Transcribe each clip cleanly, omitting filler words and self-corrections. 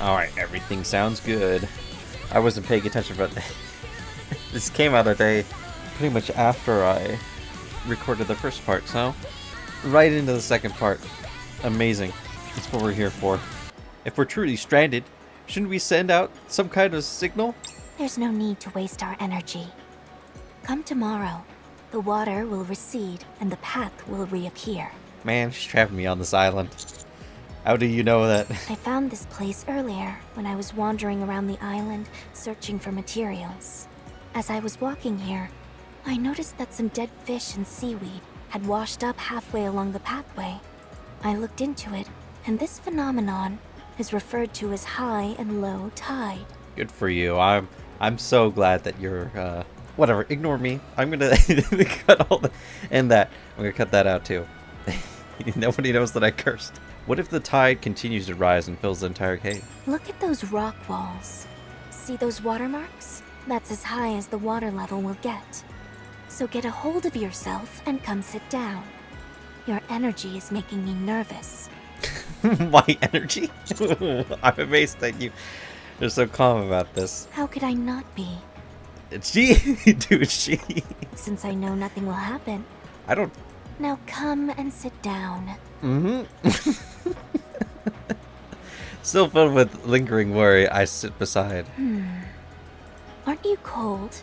Alright, everything sounds good. I wasn't paying attention, but this came out a day pretty much after I recorded the first part, so right into the second part. Amazing. That's what we're here for. If we're truly stranded, shouldn't we send out some kind of signal? There's no need to waste our energy. Come tomorrow. The water will recede and the path will reappear. Man, she's trapping me on this island. How do you know that? I found this place earlier when I was wandering around the island searching for materials. As I was walking here, I noticed that some dead fish and seaweed had washed up halfway along the pathway. I looked into it, and this phenomenon is referred to as high and low tide. Good for you. I'm so glad that you're whatever, ignore me. I'm gonna cut all the and that. I'm gonna cut that out too. Nobody knows that I cursed. What if the tide continues to rise and fills the entire cave? Look at those rock walls. See those watermarks? That's as high as the water level will get. So get a hold of yourself and come sit down. Your energy is making me nervous. My energy? I'm amazed that you're so calm about this. How could I not be? She, dude, she. Since I know nothing will happen. I don't. Now come and sit down. Mm-hmm. Still filled with lingering worry, I sit beside. Aren't you cold?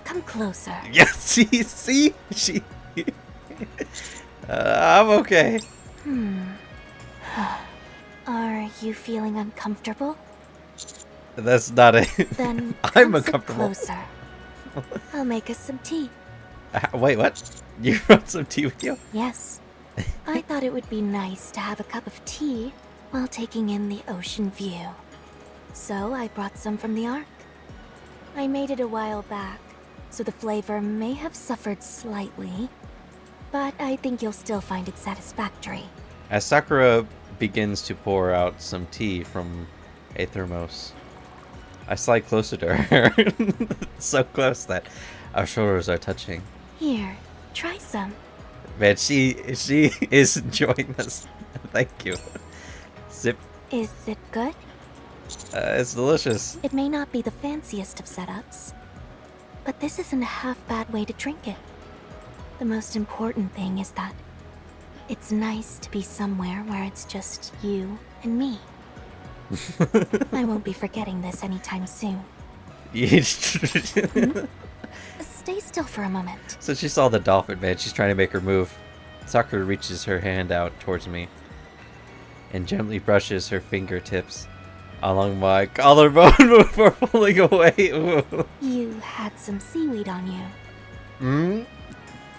Come closer. Yes, see? She... I'm okay. Are you feeling uncomfortable? That's not it. Then I'm come sit uncomfortable. closer. I'll make us some tea. Wait, what? You brought some tea with you? Yes. I thought it would be nice to have a cup of tea while taking in the ocean view. So I brought some from the Ark. I made it a while back, so the flavor may have suffered slightly, but I think you'll still find it satisfactory. As Sakura begins to pour out some tea from a thermos, I slide closer to her. So close that our shoulders are touching. Here, try some. Man, she is enjoying this. Thank you. Sip. Is it good? It's delicious. It may not be the fanciest of setups, but this isn't a half bad way to drink it. The most important thing is that it's nice to be somewhere where it's just you and me. I won't be forgetting this anytime soon. Stay still for a moment. So she saw the dolphin, man. She's trying to make her move. Sakura reaches her hand out towards me and gently brushes her fingertips along my collarbone before pulling away. Ooh. You had some seaweed on you.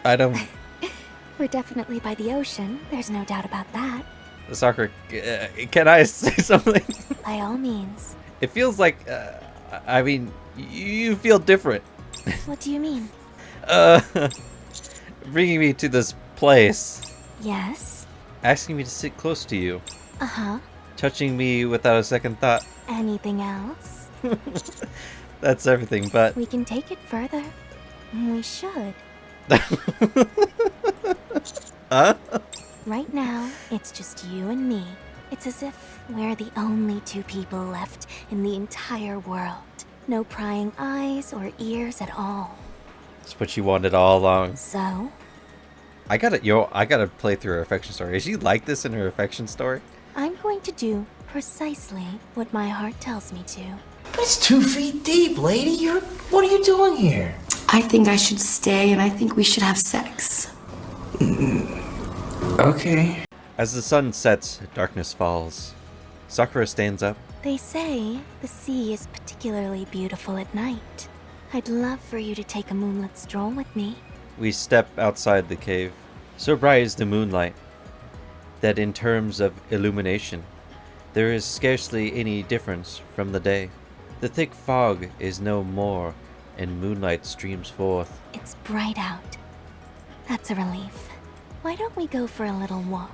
I don't... We're definitely by the ocean. There's no doubt about that. Sakura, can I say something? By all means. It feels like, I mean, you feel different. What do you mean? Bringing me to this place. Yes? Asking me to sit close to you. Uh-huh. Touching me without a second thought. Anything else? That's everything, but... We can take it further. We should. Huh? Right now, it's just you and me. It's as if we're the only two people left in the entire world. No prying eyes or ears at all. It's what you wanted all along. So? I gotta play through her affection story. Is she like this in her affection story? I'm going to do precisely what my heart tells me to. It's 2 feet deep, lady. What are you doing here? I think I should stay and I think we should have sex. Okay. As the sun sets, darkness falls. Sakura stands up. They say the sea is particularly beautiful at night. I'd love for you to take a moonlit stroll with me. We step outside the cave. So bright is the moonlight that in terms of illumination, there is scarcely any difference from the day. The thick fog is no more, and moonlight streams forth. It's bright out. That's a relief. Why don't we go for a little walk?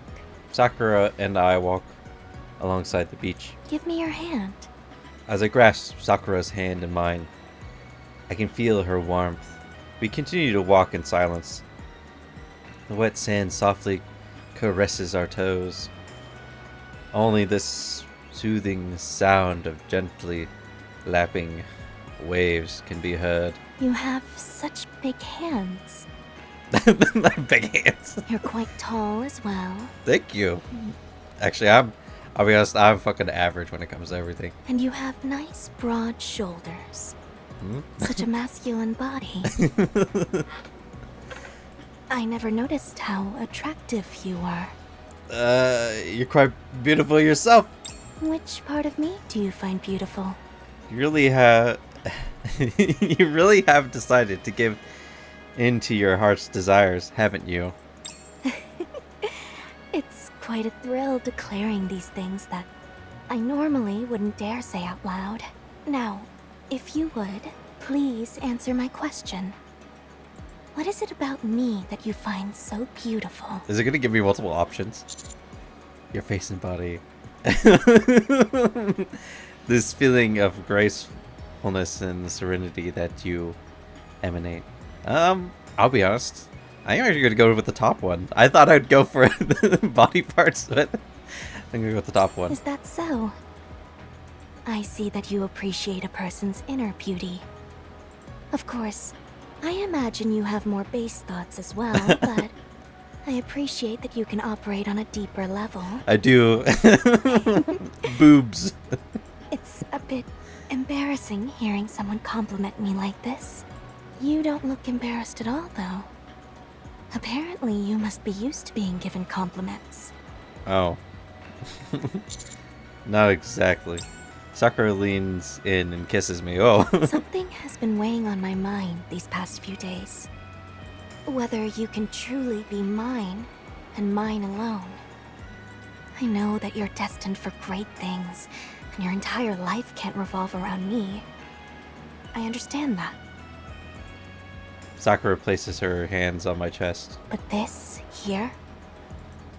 Sakura and I walk alongside the beach. Give me your hand. As I grasp Sakura's hand in mine, I can feel her warmth. We continue to walk in silence. The wet sand softly caresses our toes. Only this soothing sound of gently lapping waves can be heard. You have such big hands. Big hands. You're quite tall as well. Thank you. Actually, I'll be honest, I'm fucking average when it comes to everything. And you have nice broad shoulders. Hmm? Such a masculine body. I never noticed how attractive you were. You're quite beautiful yourself. Which part of me do you find beautiful? You really have you really have decided to give in to your heart's desires, haven't you? It's quite a thrill declaring these things that I normally wouldn't dare say out loud. Now, if you would, please answer my question. What is it about me that you find so beautiful? Is it gonna give me multiple options? Your face and body. This feeling of gracefulness and serenity that you emanate. I'll be honest. I think I'm actually gonna go with the top one. I thought I'd go for body parts, but I'm gonna go with the top one. Is that so? I see that you appreciate a person's inner beauty. Of course, I imagine you have more base thoughts as well, but I appreciate that you can operate on a deeper level. I do. Boobs. It's a bit embarrassing hearing someone compliment me like this. You don't look embarrassed at all, though. Apparently, you must be used to being given compliments. Oh. Not exactly. Sakura leans in and kisses me. Oh. Something has been weighing on my mind these past few days. Whether you can truly be mine, and mine alone. I know that you're destined for great things, and your entire life can't revolve around me. I understand that. Sakura places her hands on my chest. But this, here,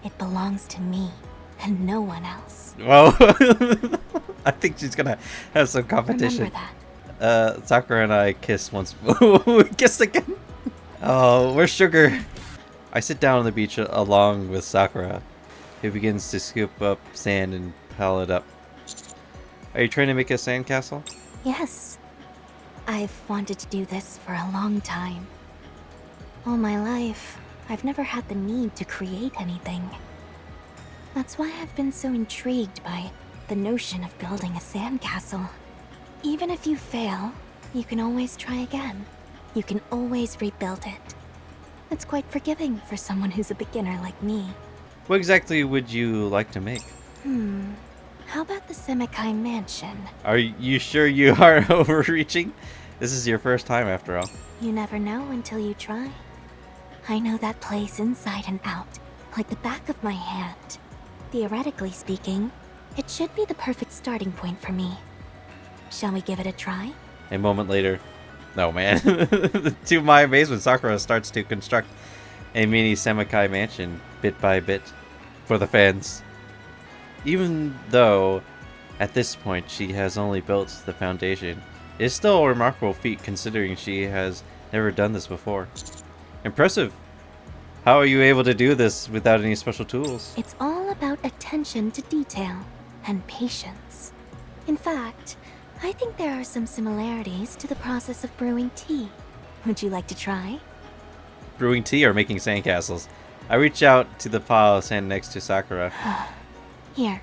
it belongs to me, and no one else. Oh. I think she's gonna have some competition. Remember that. Sakura and I kiss once. We kiss again. Oh, where's Sugar? I sit down on the beach along with Sakura, who begins to scoop up sand and pile it up. Are you trying to make a sandcastle? Yes. I've wanted to do this for a long time. All my life, I've never had the need to create anything. That's why I've been so intrigued by the notion of building a sandcastle. Even if you fail, you can always try again. You can always rebuild it. It's quite forgiving for someone who's a beginner like me. What exactly would you like to make? How about the Semekai Mansion? Are you sure you aren't overreaching? This is your first time after all. You never know until you try. I know that place inside and out, like the back of my hand. Theoretically speaking, it should be the perfect starting point for me. Shall we give it a try? A moment later. No, man. To my amazement, Sakura starts to construct a mini Semekai mansion bit by bit for the fans. Even though at this point she has only built the foundation, it is still a remarkable feat considering she has never done this before. Impressive. How are you able to do this without any special tools? It's all about attention to detail and patience. In fact, I think there are some similarities to the process of brewing tea. Would you like to try? Brewing tea or making sandcastles? I reach out to the pile of sand next to Sakura. Here,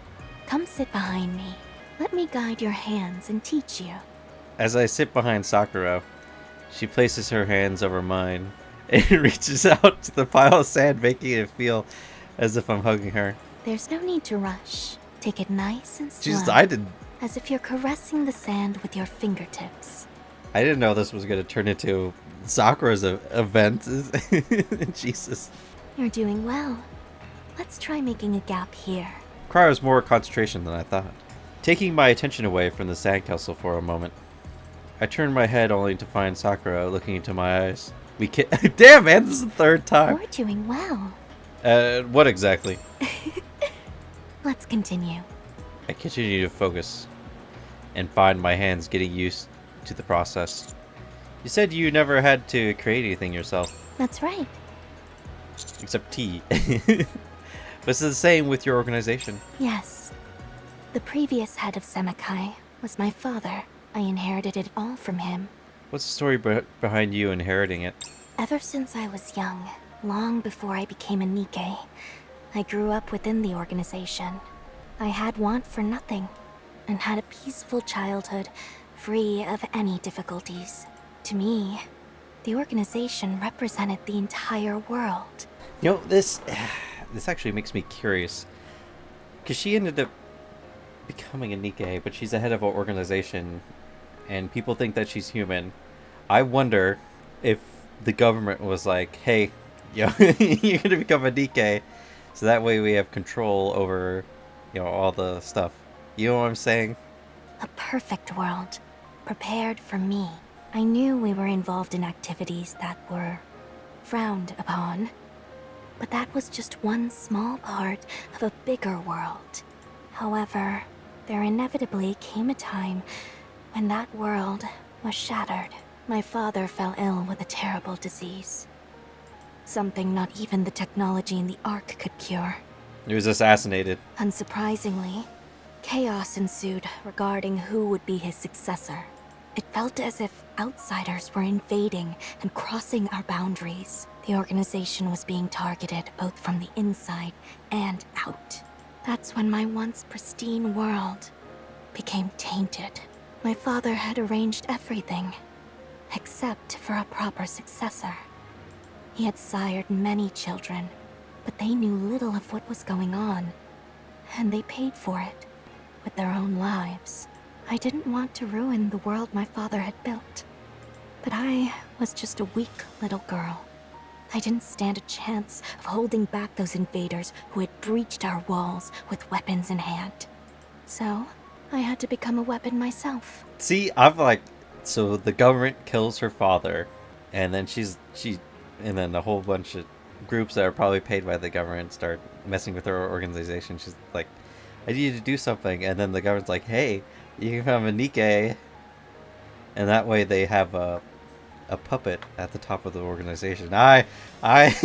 come sit behind me. Let me guide your hands and teach you. As I sit behind Sakura, she places her hands over mine and reaches out to the pile of sand, making it feel as if I'm hugging her. There's no need to rush. Take it nice and slow. Jeez, I didn't As if you're caressing the sand with your fingertips. know this was going to turn into Sakura's event. Jesus. You're doing well. Let's try making a gap here. Requires more concentration than I thought. Taking my attention away from the sandcastle for a moment, I turn my head only to find Sakura looking into my eyes. Damn, man, this is the third time. You're doing well. What exactly? Let's continue. I continue to focus and find my hands getting used to the process. You said you never had to create anything yourself. That's right. Except tea. But it's the same with your organization. Yes. The previous head of Semekai was my father. I inherited it all from him. What's the story behind you inheriting it? Ever since I was young, long before I became a Nikke, I grew up within the organization. I had want for nothing, and had a peaceful childhood, free of any difficulties. To me, the organization represented the entire world. You know, this actually makes me curious. Because she ended up becoming a Nikke, but she's the head of an organization, and people think that she's human. I wonder if the government was like, hey, yo, you're going to become a Nikke, so that way we have control over, all the stuff. You know what I'm saying? A perfect world, prepared for me. I knew we were involved in activities that were frowned upon, but that was just one small part of a bigger world. However, there inevitably came a time when that world was shattered. My father fell ill with a terrible disease. Something not even the technology in the Ark could cure. He was assassinated. Unsurprisingly, chaos ensued regarding who would be his successor. It felt as if outsiders were invading and crossing our boundaries. The organization was being targeted both from the inside and out. That's when my once pristine world became tainted. My father had arranged everything, except for a proper successor. He had sired many children, but they knew little of what was going on, and they paid for it with their own lives. I didn't want to ruin the world my father had built, but I was just a weak little girl. I didn't stand a chance of holding back those invaders who had breached our walls with weapons in hand. So, I had to become a weapon myself. See, I'm like, so the government kills her father, and then and then a whole bunch of groups that are probably paid by the government start messing with her organization. She's like, I need you to do something, and then the government's like, hey, you can become a Nikke, and that way they have a puppet at the top of the organization. I I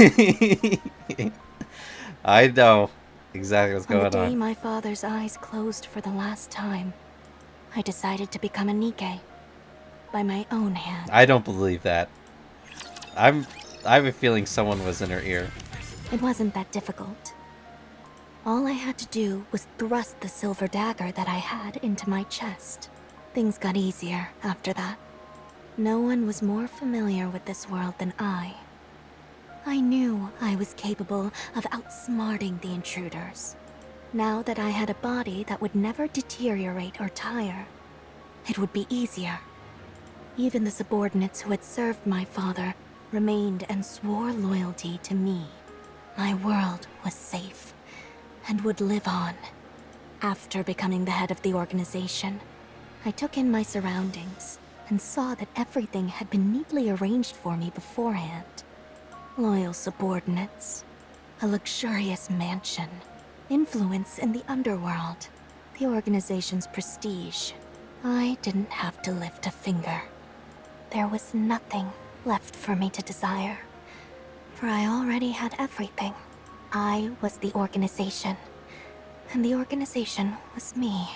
know exactly what's going on. On the day my father's eyes closed for the last time, I decided to become a Nikke by my own hand. I don't believe that. I have a feeling someone was in her ear. It wasn't that difficult. All I had to do was thrust the silver dagger that I had into my chest. Things got easier after that. No one was more familiar with this world than I. I knew I was capable of outsmarting the intruders. Now that I had a body that would never deteriorate or tire, it would be easier. Even the subordinates who had served my father remained and swore loyalty to me. My world was safe and would live on. After becoming the head of the organization, I took in my surroundings and saw that everything had been neatly arranged for me beforehand. Loyal subordinates, a luxurious mansion, influence in the underworld, the organization's prestige. I didn't have to lift a finger. There was nothing left for me to desire, for I already had everything. I was the organization, and the organization was me.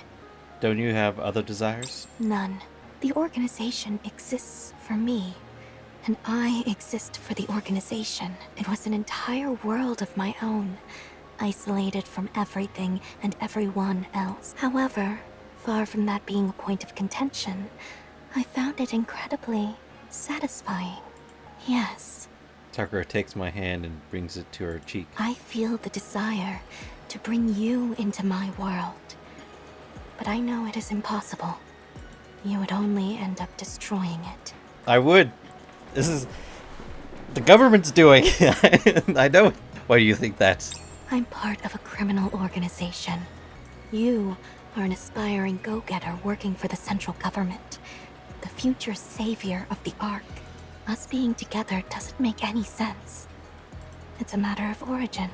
Don't you have other desires? None. The organization exists for me, and I exist for the organization. It was an entire world of my own, isolated from everything and everyone else. However, far from that being a point of contention, I found it incredibly satisfying. Yes. Sakura takes my hand and brings it to her cheek. I feel the desire to bring you into my world, but I know it is impossible. You would only end up destroying it. I would. This is... the government's doing it. I know. Why do you think that? I'm part of a criminal organization. You are an aspiring go-getter working for the central government, the future savior of the Ark. Us being together doesn't make any sense. It's a matter of origin.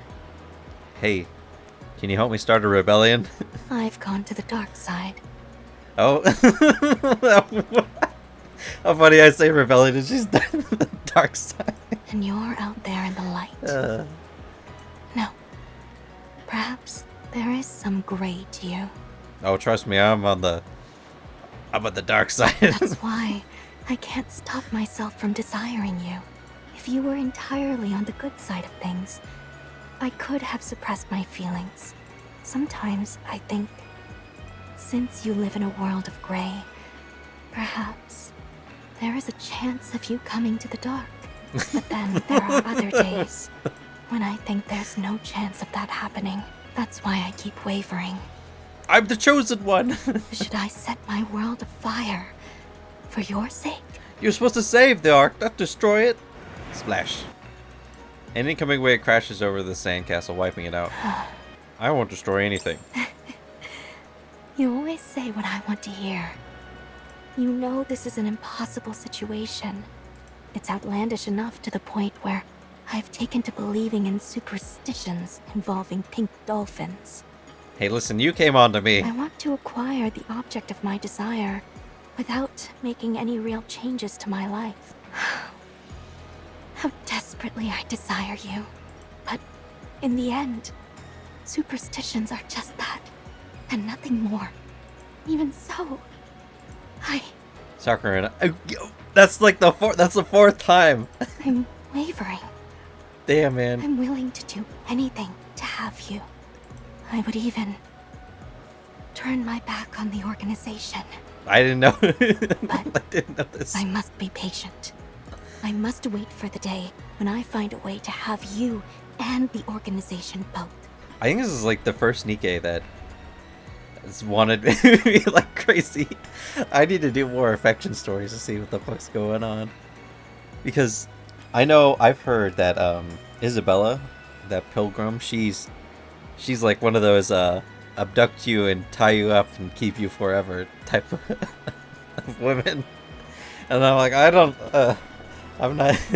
Hey, can you help me start a rebellion? I've gone to the dark side. Oh. How funny I say rebellion is just the dark side. And you're out there in the light. No. Perhaps there is some gray to you. Oh, trust me, I'm on the dark side. That's why I can't stop myself from desiring you. If you were entirely on the good side of things, I could have suppressed my feelings. Sometimes I think, since you live in a world of gray, perhaps there is a chance of you coming to the dark. But then there are other days when I think there's no chance of that happening. That's why I keep wavering. I'm the chosen one. Should I set my world afire for your sake? You're supposed to save the Ark, not destroy it. Splash. An incoming wave crashes over the sandcastle, wiping it out. I won't destroy anything. You always say what I want to hear. You know this is an impossible situation. It's outlandish enough to the point where I've taken to believing in superstitions involving pink dolphins. Hey, listen, you came on to me. I want to acquire the object of my desire without making any real changes to my life. How desperately I desire you. But in the end, superstitions are just that, and nothing more. Even so, Sakura, that's like the fourth time. I'm wavering. Damn, man. I'm willing to do anything to have you. I would even turn my back on the organization. I didn't know. But I didn't know this. I must be patient. I must wait for the day when I find a way to have you and the organization both. I think this is like the first Nikke that has wanted me like crazy. I need to do more affection stories to see what the fuck's going on. Because I've heard that Isabella, that pilgrim, she's like one of those abduct you and tie you up and keep you forever type of women. And I'm like, I'm not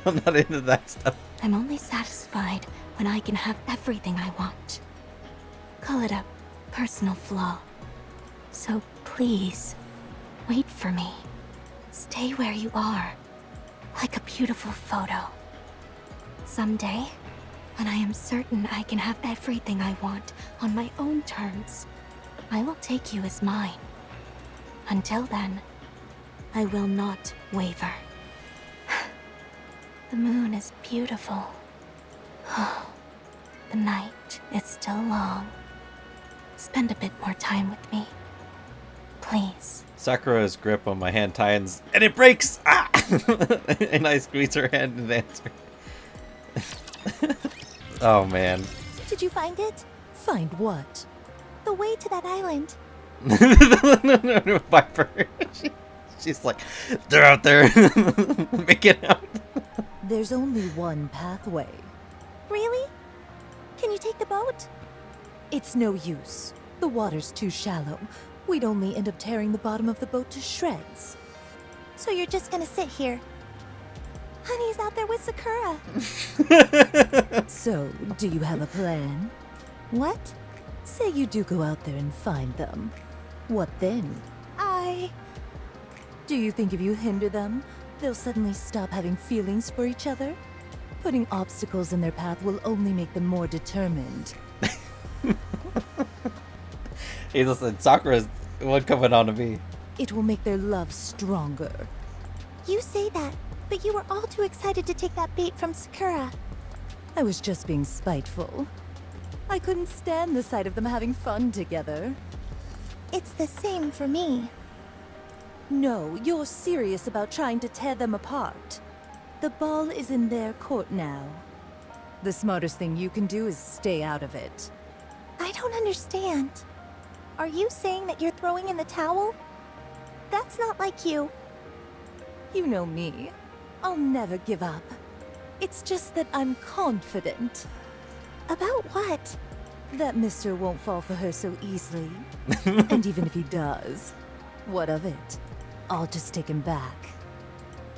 I'm not into that stuff. I'm only satisfied when I can have everything I want. Call it a personal flaw. So please, wait for me. Stay where you are, like a beautiful photo. Someday, when I am certain I can have everything I want on my own terms, I will take you as mine. Until then, I will not waver. The moon is beautiful. The night is still long. Spend a bit more time with me. Please. Sakura's grip on my hand tightens, and it breaks! Ah! And I squeeze her hand and answer. Oh, man. Did you find it? Find what? The way to that island. No, Viper. She's like, they're out there. Make it out. There's only one pathway. Really? Can you take the boat? It's no use. The water's too shallow. We'd only end up tearing the bottom of the boat to shreds. So you're just gonna sit here? Honey's out there with Sakura. So, do you have a plan? What? Say you do go out there and find them. What then? Do you think if you hinder them, they'll suddenly stop having feelings for each other? Putting obstacles in their path will only make them more determined. Hey, listen, Sakura's the one coming on to me. It will make their love stronger. You say that, but you were all too excited to take that bait from Sakura. I was just being spiteful. I couldn't stand the sight of them having fun together. It's the same for me. No, you're serious about trying to tear them apart. The ball is in their court now. The smartest thing you can do is stay out of it. I don't understand. Are you saying that you're throwing in the towel? That's not like you. You know me. I'll never give up. It's just that I'm confident. About what? That Mister won't fall for her so easily. And even if he does, what of it? I'll just take him back.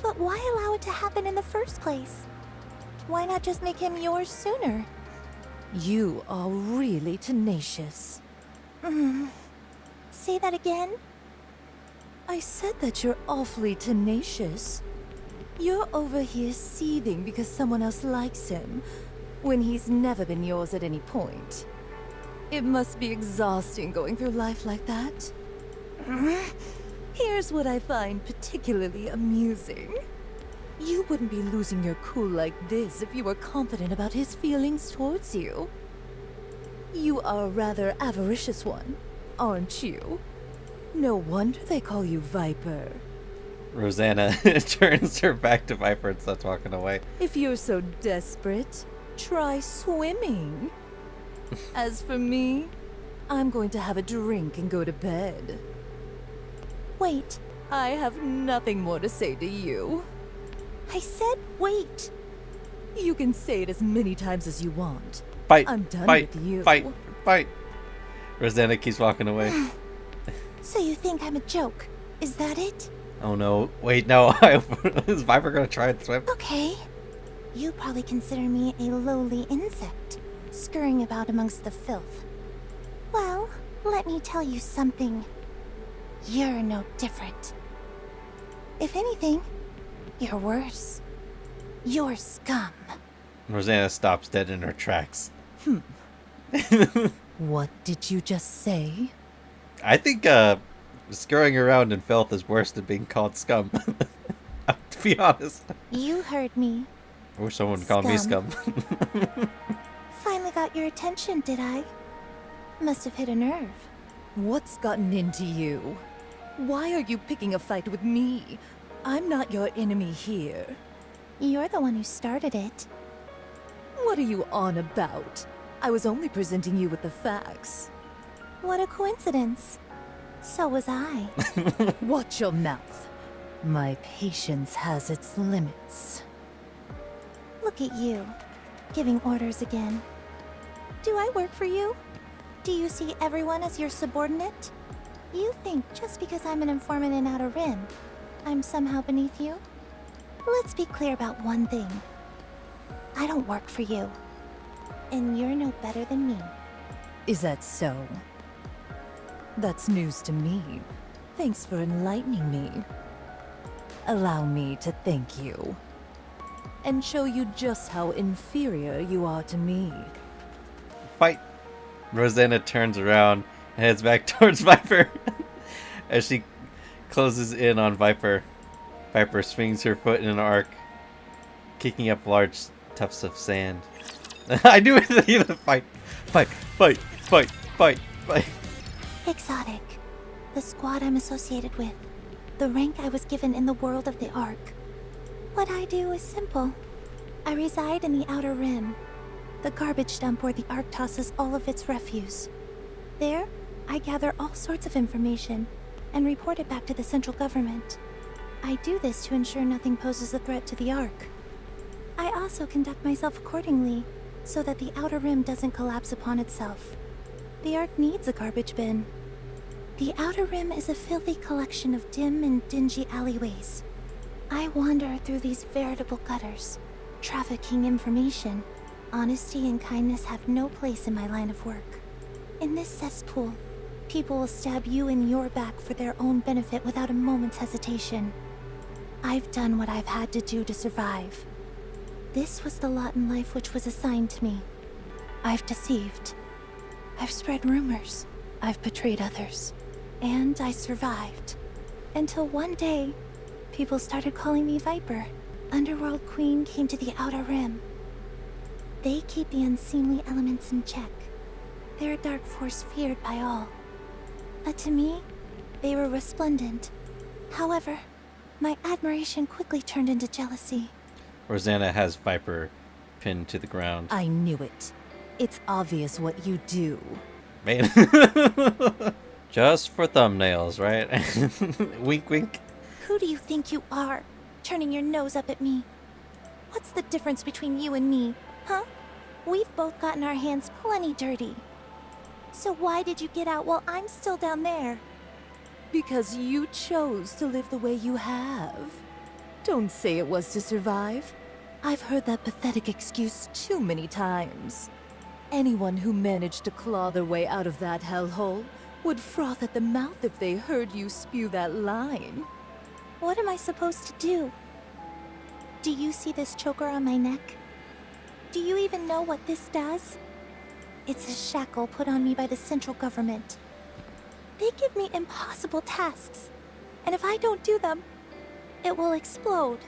But why allow it to happen in the first place? Why not just make him yours sooner? You are really tenacious. Say that again? I said that you're awfully tenacious. You're over here seething because someone else likes him, when he's never been yours at any point. It must be exhausting going through life like that. Here's what I find particularly amusing. You wouldn't be losing your cool like this if you were confident about his feelings towards you. You are a rather avaricious one, aren't you? No wonder they call you Viper. Rosanna turns her back to Viper and starts walking away. If you're so desperate, try swimming. As for me, I'm going to have a drink and go to bed. Wait, I have nothing more to say to you. I said wait. You can say it as many times as you want. Fight! I'm done fight, with you. Fight! Fight! Rosanna keeps walking away. So you think I'm a joke? Is that it? Oh no. Wait, no. Is Viper gonna try and swim? Okay. You probably consider me a lowly insect, scurrying about amongst the filth. Well, let me tell you something. You're no different. If anything, you're worse. You're scum. Rosanna stops dead in her tracks. What did you just say? I think scurrying around in filth is worse than being called scum. To be honest. You heard me. I wish someone would call me scum. Finally got your attention, did I? Must have hit a nerve. What's gotten into you? Why are you picking a fight with me? I'm not your enemy here. You're the one who started it. What are you on about? I was only presenting you with the facts. What a coincidence. So was I. Watch your mouth. My patience has its limits. Look at you, giving orders again. Do I work for you? Do you see everyone as your subordinate? You think just because I'm an informant in Outer Rim, I'm somehow beneath you? Let's be clear about one thing. I don't work for you. And you're no better than me. Is that so? That's news to me. Thanks for enlightening me. Allow me to thank you. And show you just how inferior you are to me. Fight! Rosanna turns around and heads back towards Viper. As she closes in on Viper, Viper swings her foot in an arc, kicking up large tufts of sand. I knew it! Fight! Fight! Fight! Fight! Fight! Fight! Exotic. The squad I'm associated with. The rank I was given in the world of the Ark. What I do is simple. I reside in the Outer Rim, the garbage dump where the Ark tosses all of its refuse. There, I gather all sorts of information and report it back to the central government. I do this to ensure nothing poses a threat to the Ark. I also conduct myself accordingly, so that the Outer Rim doesn't collapse upon itself. The Ark needs a garbage bin. The Outer Rim is a filthy collection of dim and dingy alleyways. I wander through these veritable gutters, trafficking information. Honesty and kindness have no place in my line of work. In this cesspool, people will stab you in your back for their own benefit without a moment's hesitation. I've done what I've had to do to survive. This was the lot in life which was assigned to me. I've deceived. I've spread rumors. I've betrayed others. And I survived. Until one day, people started calling me Viper. Underworld Queen came to the Outer Rim. They keep the unseemly elements in check. They're a dark force feared by all. But to me, they were resplendent. However, my admiration quickly turned into jealousy. Rosanna has Viper pinned to the ground. I knew it. It's obvious what you do. Man. Just for thumbnails, right? Wink, wink. Who do you think you are, turning your nose up at me? What's the difference between you and me, huh? We've both gotten our hands plenty dirty. So why did you get out while I'm still down there? Because you chose to live the way you have. Don't say it was to survive. I've heard that pathetic excuse too many times. Anyone who managed to claw their way out of that hellhole would froth at the mouth if they heard you spew that line. What am I supposed to do? Do you see this choker on my neck? Do you even know what this does? It's a shackle put on me by the central government. They give me impossible tasks, and if I don't do them, it will explode.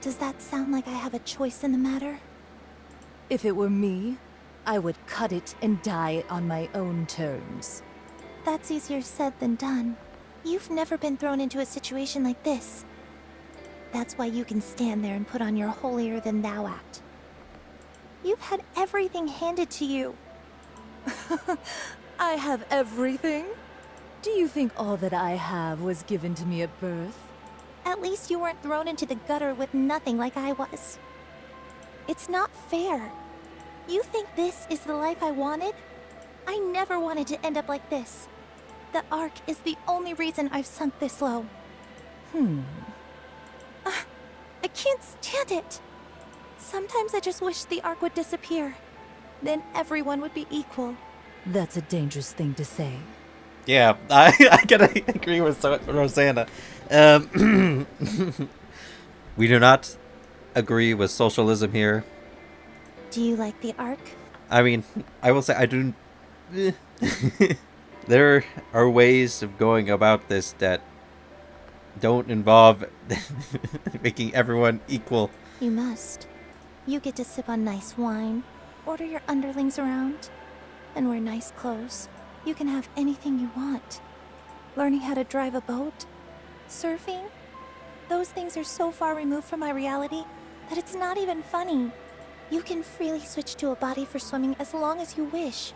Does that sound like I have a choice in the matter? If it were me, I would cut it and die on my own terms. That's easier said than done. You've never been thrown into a situation like this. That's why you can stand there and put on your holier-than-thou act. You've had everything handed to you. I have everything? Do you think all that I have was given to me at birth? At least you weren't thrown into the gutter with nothing like I was. It's not fair. You think this is the life I wanted? I never wanted to end up like this. The Ark is the only reason I've sunk this low. I can't stand it. Sometimes I just wish the Ark would disappear. Then everyone would be equal. That's a dangerous thing to say. Yeah, I gotta agree with Rosanna. We do not agree with socialism here. Do you like the Ark? I mean, I will say I do. There are ways of going about this that don't involve making everyone equal. You must. You get to sip on nice wine, order your underlings around, and wear nice clothes. You can have anything you want. Learning how to drive a boat, surfing, those things are so far removed from my reality that it's not even funny. You can freely switch to a body for swimming as long as you wish.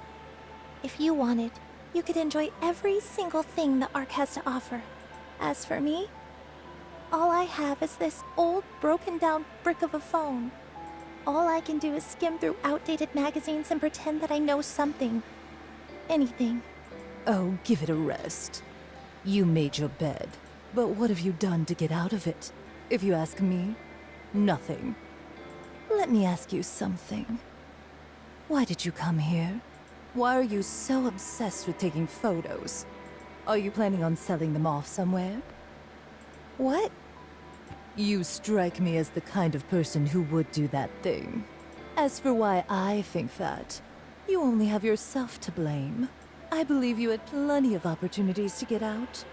If you wanted, you could enjoy every single thing the Ark has to offer. As for me, all I have is this old, broken-down brick of a phone. All I can do is skim through outdated magazines and pretend that I know something. Anything. Oh, give it a rest. You made your bed, but what have you done to get out of it? If you ask me, nothing. Let me ask you something. Why did you come here? Why are you so obsessed with taking photos? Are you planning on selling them off somewhere? What? You strike me as the kind of person who would do that thing. As for why I think that, you only have yourself to blame. I believe you had plenty of opportunities to get out,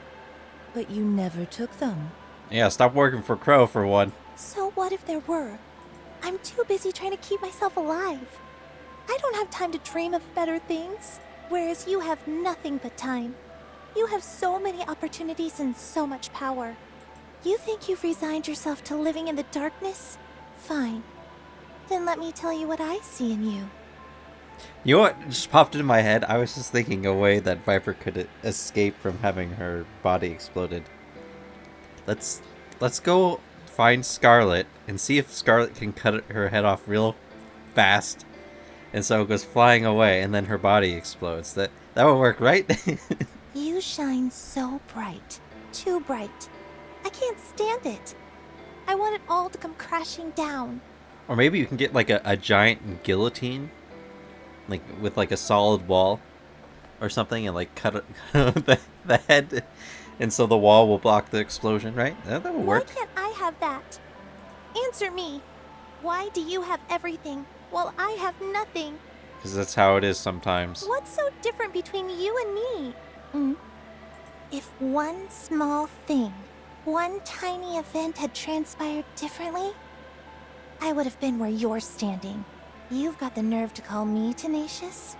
but you never took them. Yeah, stop working for Crow for one. So what if there were? I'm too busy trying to keep myself alive. I don't have time to dream of better things, whereas you have nothing but time. You have so many opportunities and so much power. You think you've resigned yourself to living in the darkness? Fine. Then let me tell you what I see in you. You know what just popped into my head? I was just thinking a way that Viper could escape from having her body exploded. Let's go find Scarlet and see if Scarlet can cut her head off real fast, and so it goes flying away, and then her body explodes. That would work, right? You shine so bright. Too bright. I can't stand it. I want it all to come crashing down. Or maybe you can get like a giant guillotine, like with like a solid wall or something, and like cut the head, and so the wall will block the explosion, right? That would work. Why can't I have that? Answer me. Why do you have everything while I have nothing? Because that's how it is sometimes. What's so different between you and me? If one small thing, one tiny event had transpired differently, I would have been where you're standing. You've got the nerve to call me tenacious?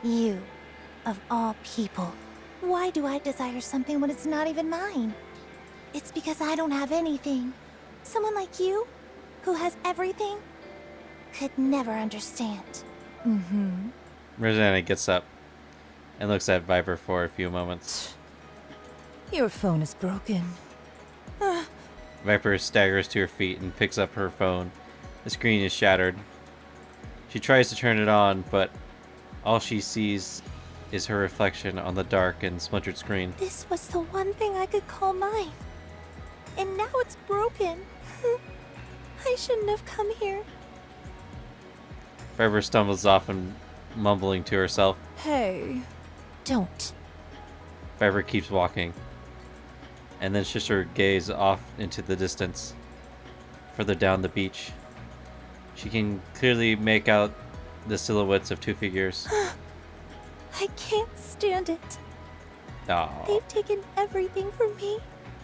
You, of all people. Why do I desire something when it's not even mine? It's because I don't have anything. Someone like you, who has everything, could never understand. Rosanna gets up and looks at Viper for a few moments. Your phone is broken. Viper staggers to her feet and picks up her phone. The screen is shattered. She tries to turn it on, but all she sees is her reflection on the dark and splintered screen. This was the one thing I could call mine. And now it's broken. I shouldn't have come here. Viper stumbles off and mumbling to herself. Hey. Don't. Viper keeps walking, and then shifts her gaze off into the distance, further down the beach. She can clearly make out The silhouettes of two figures. I can't stand it. Oh. They've taken everything from me.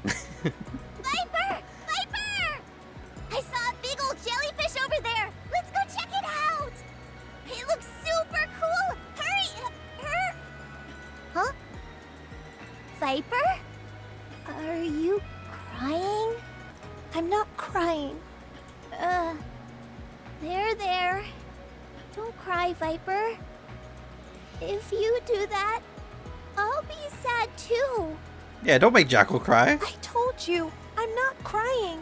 Viper! Viper! I saw a big old jellyfish over there. Let's go check it out. It looks super cool. Hurry! Huh? Viper? Are you crying? I'm not crying. There. Don't cry, Viper. If you do that, I'll be sad too. Yeah, don't make Jackal cry. I told you, I'm not crying.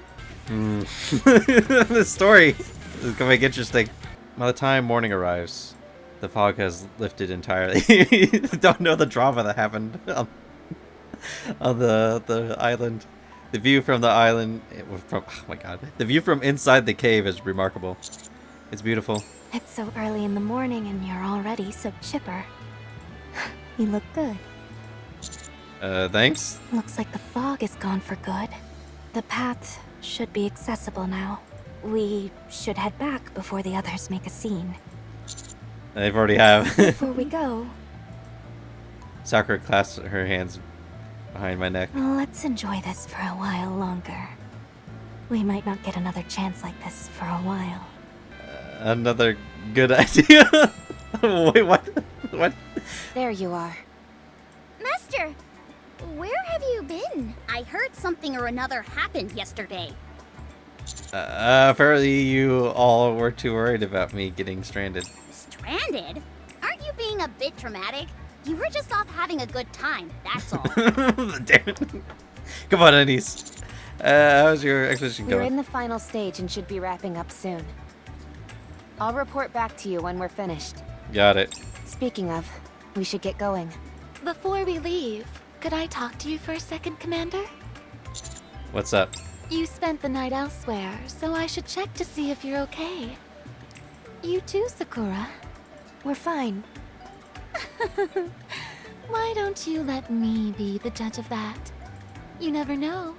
The story is going to be interesting. By the time morning arrives, the fog has lifted entirely. Don't know the drama that happened on the island. The view from the island, oh my god, the view from inside the cave is remarkable. It's beautiful. It's so early in the morning and you're already so chipper. You look good. Thanks. Looks like the fog is gone for good. The path should be accessible now. We should head back before the others make a scene. They've already have. Before we go, Sakura clasps her hands behind my neck. let's enjoy this for a while longer. We might not get another chance like this for a while. Another good idea. Wait, what? What? There you are. Master, where have you been? I heard something or another happened yesterday. Apparently you all were too worried about me getting stranded. Stranded? Aren't you being a bit dramatic? You were just off having a good time, that's all. Damn it. Come on, Anise. How's your expedition We're going? in the final stage and should be wrapping up soon. I'll report back to you when we're finished. Got it. Speaking of, we should get going. Before we leave, could I talk to you for a second, Commander? What's up? You spent the night elsewhere, so I should check to see if you're okay. You too, Sakura. We're fine. Why don't you let me be the judge of that? You never know.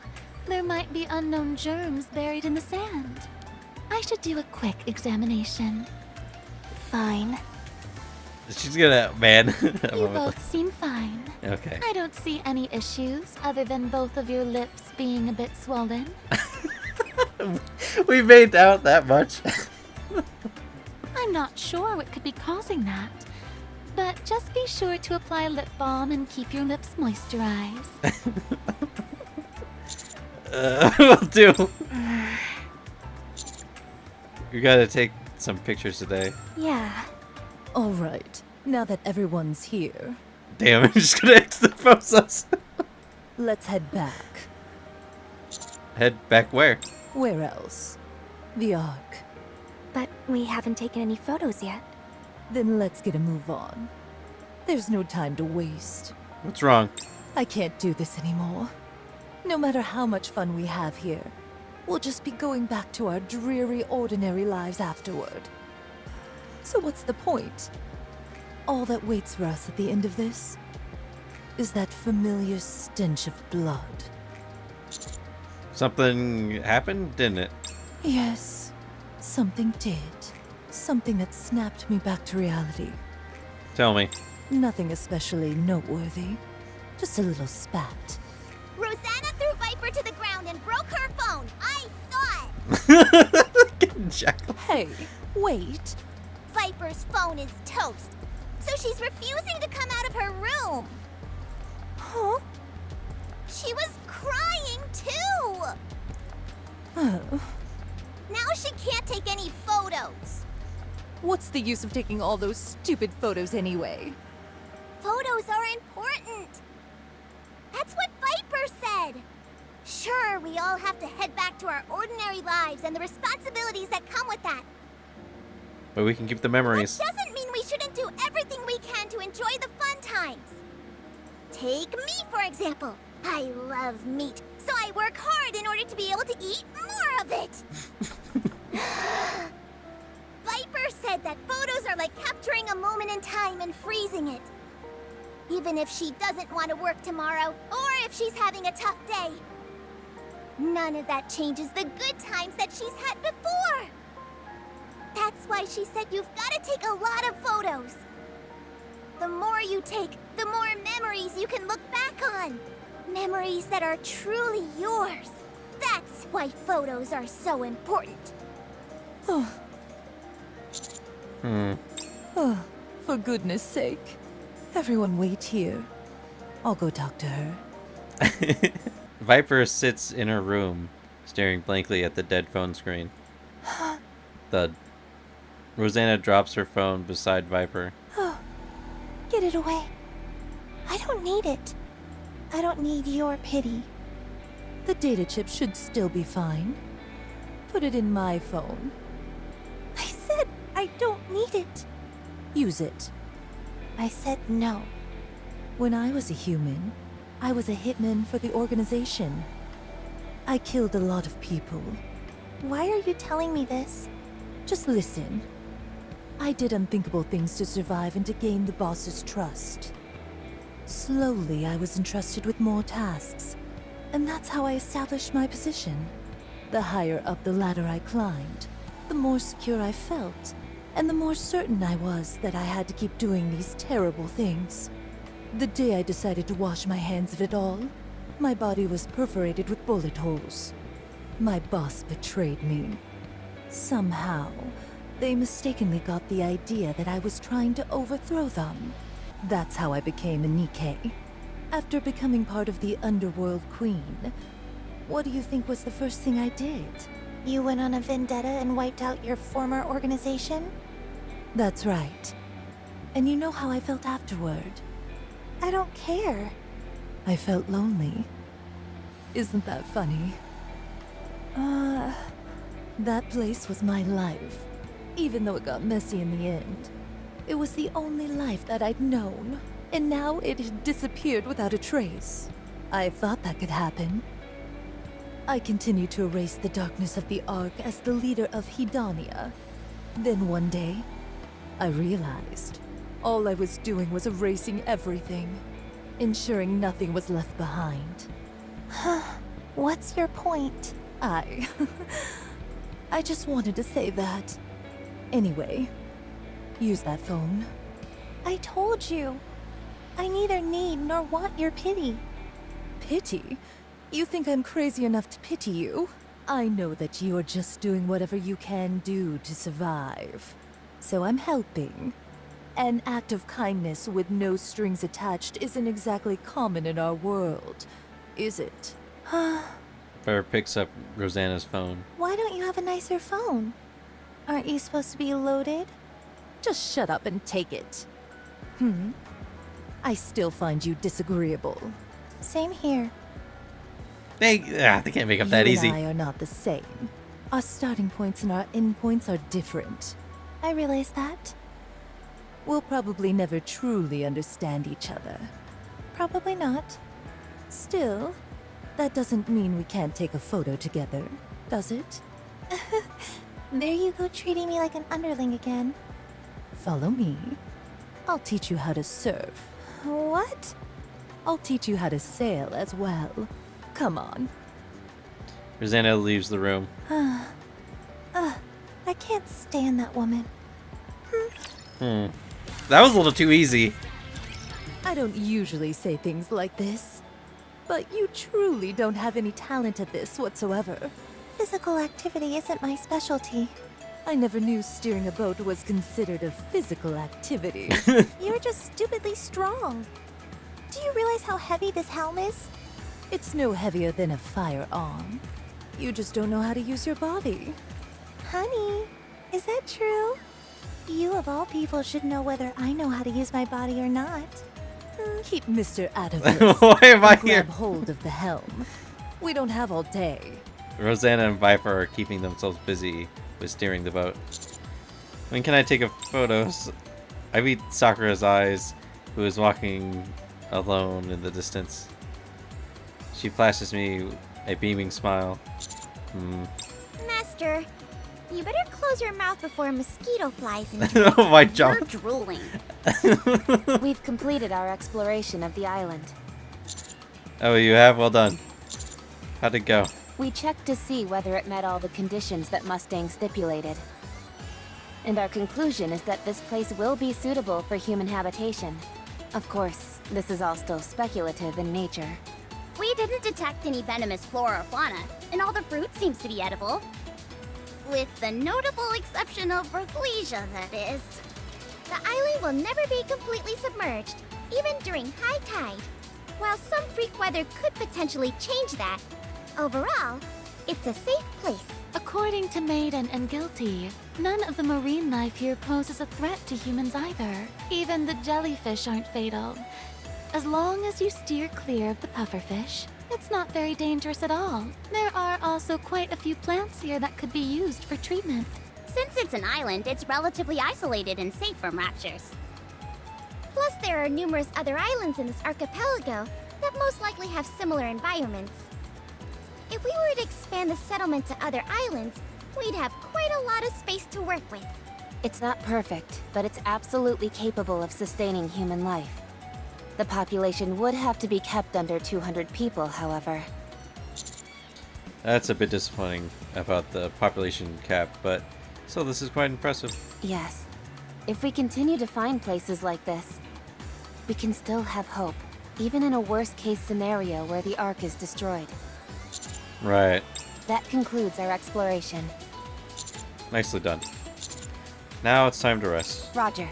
There might be unknown germs buried in the sand. I should do a quick examination. Fine. She's gonna, man. You both seem fine. Okay. I don't see any issues other than both of your lips being a bit swollen. We made out that much. I'm not sure what could be causing that, but just be sure to apply lip balm and keep your lips moisturized. Will do. You gotta take some pictures today. Yeah. All right, now that everyone's here, Damn, I'm just gonna expose us. let's head back. Head back where? Where else? The Ark. But we haven't taken any photos yet. Then let's get a move on. There's no time to waste. What's wrong? I can't do this anymore. No matter how much fun we have here, we'll just be going back to our dreary, ordinary lives afterward. So what's the point? All that waits for us at the end of this is that familiar stench of blood. Something happened, didn't it? Yes, something did. Something that snapped me back to reality. Tell me. Nothing especially noteworthy. Just a little spat. Rosanna threw Viper to the ground and broke her phone. I saw it. Jackal. Hey, wait. Viper's phone is toast, so she's refusing to come out of her room. Huh? She was crying too. Oh. Now she can't take any photos. What's the use of taking all those stupid photos anyway? Photos are important. That's what Viper said. Sure, we all have to head back to our ordinary lives and the responsibilities that come with that. But we can keep the That memories. doesn't mean we shouldn't do everything we can to enjoy the fun times. Take me, for example. I love meat, so I work hard in order to be able to eat more of it. Viper said that photos are like capturing a moment in time and freezing it. Even if she doesn't want to work tomorrow, or if she's having a tough day. None of that changes the good times that she's had before. That's why she said you've got to take a lot of photos. The more you take, the more memories you can look back on. Memories that are truly yours. That's why photos are so important. Oh, Hmm. oh, for goodness sake. Everyone wait here. I'll go talk to her. Viper sits in her room, staring blankly at the dead phone screen. Thud. Rosanna drops her phone beside Viper. Oh, get it away. I don't need it. I don't need your pity. The data chip should still be fine. Put it in my phone. I said I don't need it. Use it. I said no. When I was a human, I was a hitman for the organization. I killed a lot of people. Why are you telling me this? Just listen. I did unthinkable things to survive and to gain the boss's trust. Slowly, I was entrusted with more tasks, and that's how I established my position. The higher up the ladder I climbed, the more secure I felt, and the more certain I was that I had to keep doing these terrible things. The day I decided to wash my hands of it all, my body was perforated with bullet holes. My boss betrayed me. Somehow, they mistakenly got the idea that I was trying to overthrow them. That's how I became a Nikke. After becoming part of the Underworld Queen, what do you think was the first thing I did? You went on a vendetta and wiped out your former organization? That's right. And you know how I felt afterward? I don't care. I felt lonely. Isn't that funny? That place was my life. Even though it got messy in the end. It was the only life that I'd known. And now it had disappeared without a trace. I thought that could happen. I continued to erase the darkness of the Ark as the leader of Hedania. Then one day, I realized all I was doing was erasing everything, ensuring nothing was left behind. What's your point? I just wanted to say that. Anyway, use that phone. I told you. I neither need nor want your pity. Pity? You think I'm crazy enough to pity you? I know that you are just doing whatever you can do to survive. So I'm helping. An act of kindness with no strings attached isn't exactly common in our world, is it? Viper picks up Rosanna's phone. Why don't you have a nicer phone? Aren't you supposed to be loaded? Just shut up and take it. I still find you disagreeable. Same here. They can't make up that easy. You and I are not the same. Our starting points and our endpoints are different. I realize that. We'll probably never truly understand each other. Probably not. Still, that doesn't mean we can't take a photo together, does it? There you go, treating me like an underling again. Follow me. I'll teach you how to surf. What? I'll teach you how to sail as well. Come on. Rosanna leaves the room. I can't stand that woman. That was a little too easy. I don't usually say things like this, but you truly don't have any talent at this whatsoever. Physical activity isn't my specialty. I never knew steering a boat was considered a physical activity. You're just stupidly strong. Do you realize how heavy this helm is? It's no heavier than a firearm. You just don't know how to use your body. Honey, is that true? You of all people should know whether I know how to use my body or not. Keep Mr. out of this. Why am I here? Grab hold of the helm. We don't have all day. Rosanna and Viper are keeping themselves busy with steering the boat. When can I take a photo? I meet Sakura's eyes, who is walking alone in the distance. She flashes me a beaming smile. Master, you better close your mouth before a mosquito flies into it. Oh my You're jump. drooling. We've completed our exploration of the island. Oh, you have? Well done. How'd it go? We checked to see whether it met all the conditions that Mustang stipulated. And our conclusion is that this place will be suitable for human habitation. Of course, this is all still speculative in nature. We didn't detect any venomous flora or fauna, and all the fruit seems to be edible. With the notable exception of Berthlesia, that is. The island will never be completely submerged, even during high tide. While some freak weather could potentially change that, overall, it's a safe place. According to Maiden and Guilty, none of the marine life here poses a threat to humans either. Even the jellyfish aren't fatal. As long as you steer clear of the pufferfish, it's not very dangerous at all. There are also quite a few plants here that could be used for treatment. Since it's an island, it's relatively isolated and safe from raptures. Plus, there are numerous other islands in this archipelago that most likely have similar environments. If we were to expand the settlement to other islands, we'd have quite a lot of space to work with. It's not perfect, but it's absolutely capable of sustaining human life. The population would have to be kept under 200 people, however. That's a bit disappointing about the population cap, but still, this is quite impressive. Yes. If we continue to find places like this, we can still have hope, even in a worst-case scenario where the Ark is destroyed. Right. That concludes our exploration. Nicely done. Now it's time to rest. Roger.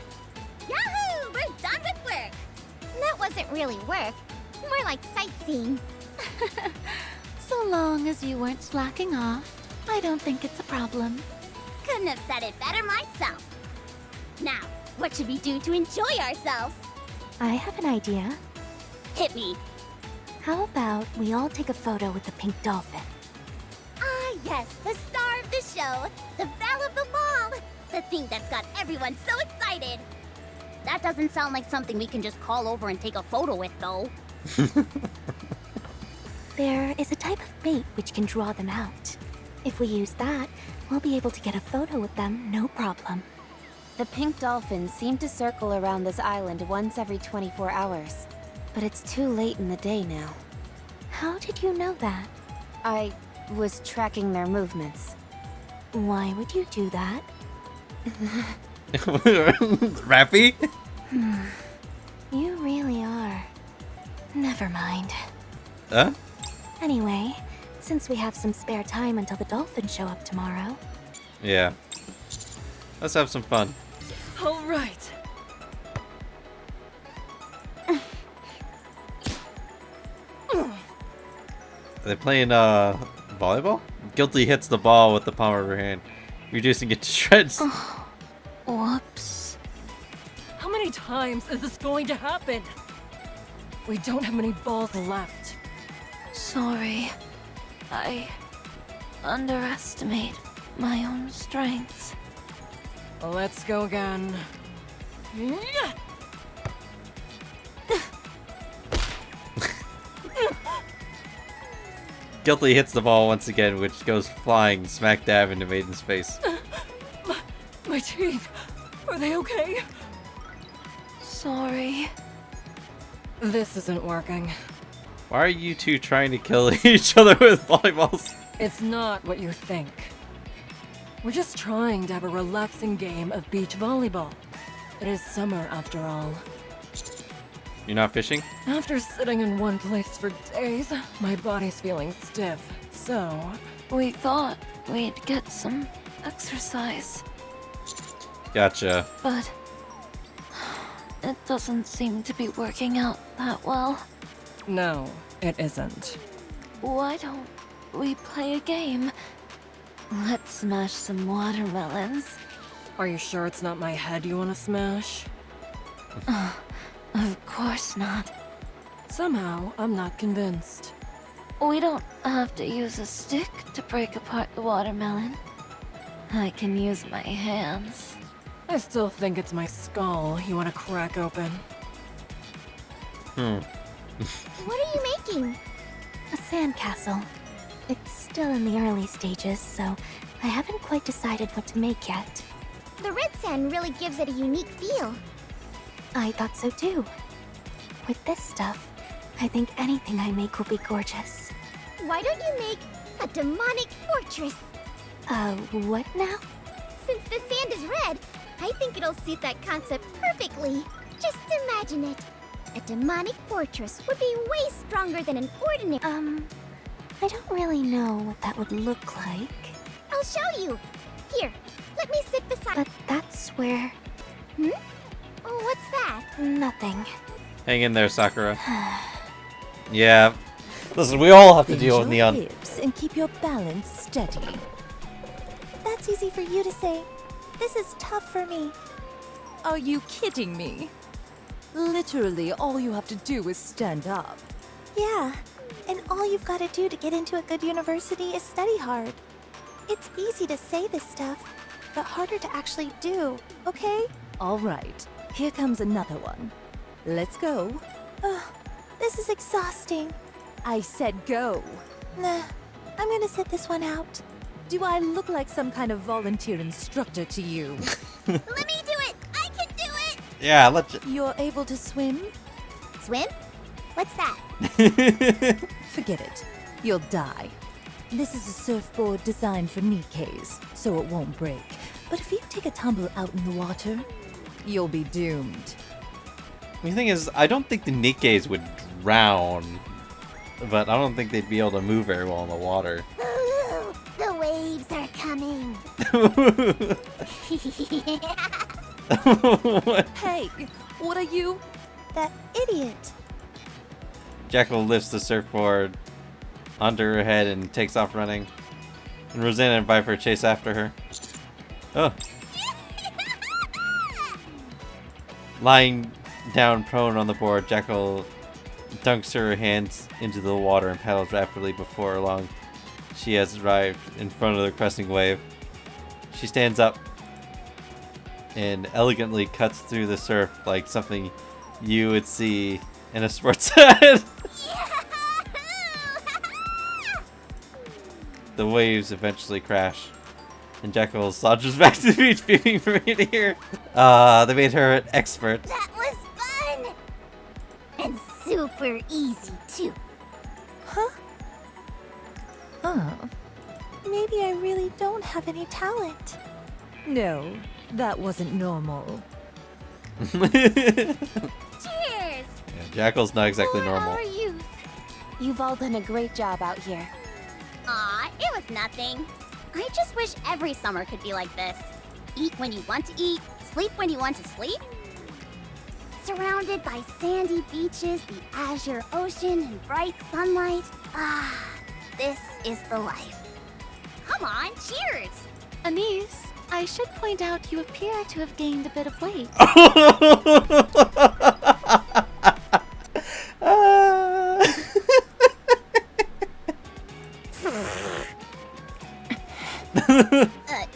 Yahoo! We're done with work! That wasn't really work, more like sightseeing. So long as you weren't slacking off, I don't think it's a problem. Couldn't have said it better myself. Now, what should we do to enjoy ourselves? I have an idea. Hit me. How about we all take a photo with the pink dolphin? Ah, yes, the star of the show, the belle of the ball, the thing that's got everyone so excited. That doesn't sound like something we can just call over and take a photo with, though. There is a type of bait which can draw them out. If we use that, we'll be able to get a photo with them, no problem. The pink dolphins seem to circle around this island once every 24 hours. But it's too late in the day now. How did you know that? I was tracking their movements. Why would you do that? Rappy? You really are. Never mind. Huh? Anyway, since we have some spare time until the dolphins show up tomorrow. Yeah. Let's have some fun. All right. Are they playing volleyball? Guilty hits the ball with the palm of her hand, reducing it to shreds. Whoops. How many times is this going to happen? We don't have many balls left. Sorry. I underestimate my own strength. Let's go again. Guilty hits the ball once again, which goes flying smack dab into Maiden's face. My teeth. Are they okay? Sorry. This isn't working. Why are you two trying to kill each other with volleyballs? It's not what you think. We're just trying to have a relaxing game of beach volleyball. It is summer after all. You're not fishing? After sitting in one place for days, my body's feeling stiff. So, We thought we'd get some exercise, Gotcha. but it doesn't seem to be working out that well. no, it isn't. Why don't we play a game? Let's smash some watermelons. Are you sure it's not my head you want to smash? Of course not. Somehow, I'm not convinced. We don't have to use a stick to break apart the watermelon. I can use my hands. I still think it's my skull you want to crack open. What are you making? A sandcastle. It's still in the early stages, so I haven't quite decided what to make yet. The red sand really gives it a unique feel. I thought so too. With this stuff, I think anything I make will be gorgeous. Why don't you make a demonic fortress? What now? Since the sand is red, I think it'll suit that concept perfectly. Just imagine it. A demonic fortress would be way stronger than an ordinary. I don't really know what that would look like. I'll show you. Here, let me sit beside. But that's where... Oh, what's that? nothing. Hang in there, Sakura. Yeah. Listen, we all have to Bend deal with your Neon. hips and keep your balance steady. That's easy for you to say. This is tough for me. Are you kidding me? Literally, all you have to do is stand up. Yeah, and all you've got to do to get into a good university is study hard. It's easy to say this stuff, but harder to actually do, okay? All right, here comes another one. Let's go. This is exhausting. I said go. Nah, I'm gonna sit this one out. Do I look like some kind of volunteer instructor to you? Let me do it! I can do it! Yeah, let's. You're able to swim? Swim? What's that? Forget it. You'll die. This is a surfboard designed for Nikkes, so it won't break. But if you take a tumble out in the water, you'll be doomed. The thing is, I don't think the Nikkes would drown, but I don't think they'd be able to move very well in the water. Ooh, the waves are coming. Hey, what are you? That idiot. Jekyll lifts the surfboard onto her head and takes off running. And Rosanna and Viper chase after her. Oh. Lying down prone on the board, Jekyll dunks her hands into the water and paddles rapidly. Before long, she has arrived in front of the cresting wave. She stands up and elegantly cuts through the surf like something you would see in a sports set. The waves eventually crash, and Jekyll saunters back to the beach, beaming from ear to ear. They made her an expert. That was fun! And super easy, too. Huh? Maybe I really don't have any talent. No, that wasn't normal. Cheers! Yeah, Jekyll's not exactly For normal. our youth. You've all done a great job out here. Aw, it was nothing. I just wish every summer could be like this. Eat when you want to eat, sleep when you want to sleep. Surrounded by sandy beaches, the azure ocean, and bright sunlight. Ah, this is the life. Come on, cheers! Anise, I should point out you appear to have gained a bit of weight.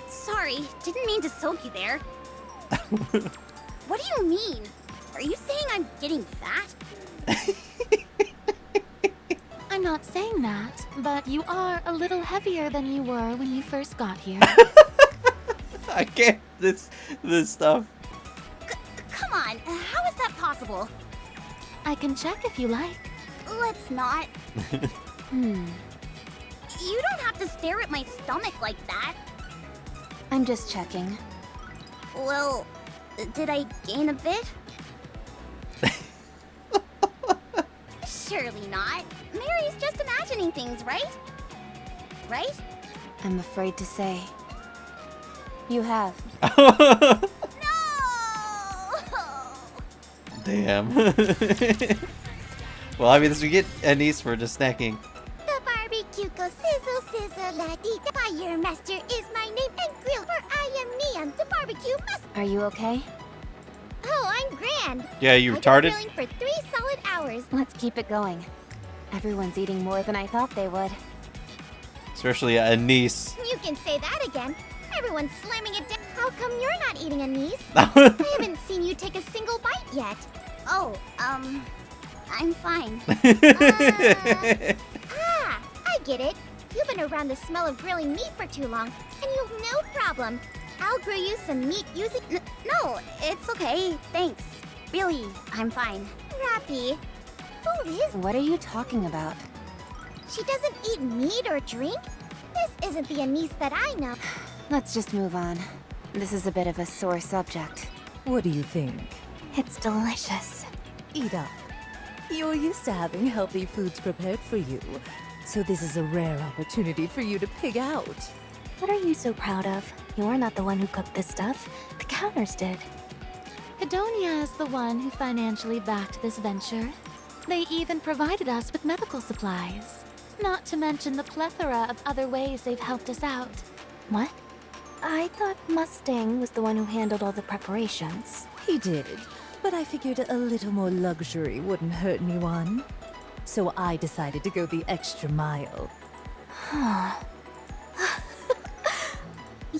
Sorry, didn't mean to soak you there. What do you mean? Are you saying I'm getting fat? I'm not saying that, but you are a little heavier than you were when you first got here. I can't. This stuff. Come on, how is that possible? I can check if you like. Let's not. You don't have to stare at my stomach like that. I'm just checking. Well, did I gain a bit? Surely not. Mary's just imagining things, right? Right? I'm afraid to say. You have. No! Damn. Well, I mean, we get Anise for just snacking. The barbecue goes sizzle, sizzle, laddie. The fire master is my name, and grill, for I am Neon, the barbecue master. Are you okay? Oh, I'm grand. Yeah, you I've been retarded. grilling for 3 solid hours. Let's keep it going. Everyone's eating more than I thought they would. Especially Anise. You can say that again. Everyone's slamming it down. How come you're not eating anise? I I haven't seen you take a single bite yet. Oh, I'm fine. I get it. You've been around the smell of grilling meat for too long, and you've no problem. I'll grill you some meat using... No, it's okay. Thanks. Really, I'm fine. Rappy, who is... What are you talking about? She doesn't eat meat or drink? This isn't the Anise that I know. Let's just move on. This is a bit of a sore subject. What do you think? It's delicious. Eat up. You're used to having healthy foods prepared for you, so this is a rare opportunity for you to pig out. What are you so proud of? You're not the one who cooked this stuff. The counters did. Hedonia is the one who financially backed this venture. They even provided us with medical supplies. Not to mention the plethora of other ways they've helped us out. What? I thought Mustang was the one who handled all the preparations. He did, but I figured a little more luxury wouldn't hurt anyone. So I decided to go the extra mile.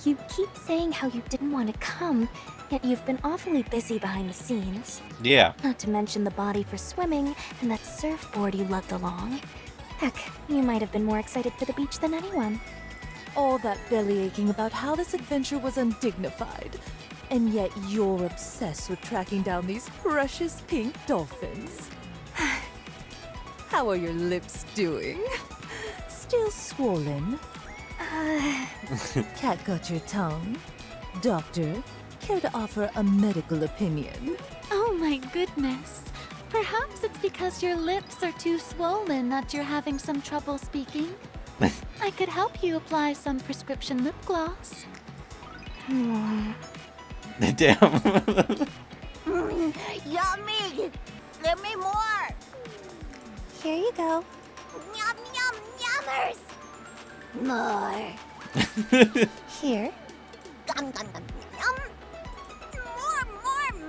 You keep saying how you didn't want to come, yet you've been awfully busy behind the scenes. Yeah. Not to mention the body for swimming and that surfboard you lugged along. Heck, you might have been more excited for the beach than anyone. All that belly aching about how this adventure was undignified, and yet you're obsessed with tracking down these precious pink dolphins. How are your lips doing? Still swollen? Cat got your tongue? Doctor, care to offer a medical opinion? Oh my goodness. Perhaps it's because your lips are too swollen that you're having some trouble speaking. I could help you apply some prescription lip gloss. Damn. Yummy! Give me more! Here you go. Yum, yum, yummers! More. Here. Gum, gum, gum, yum.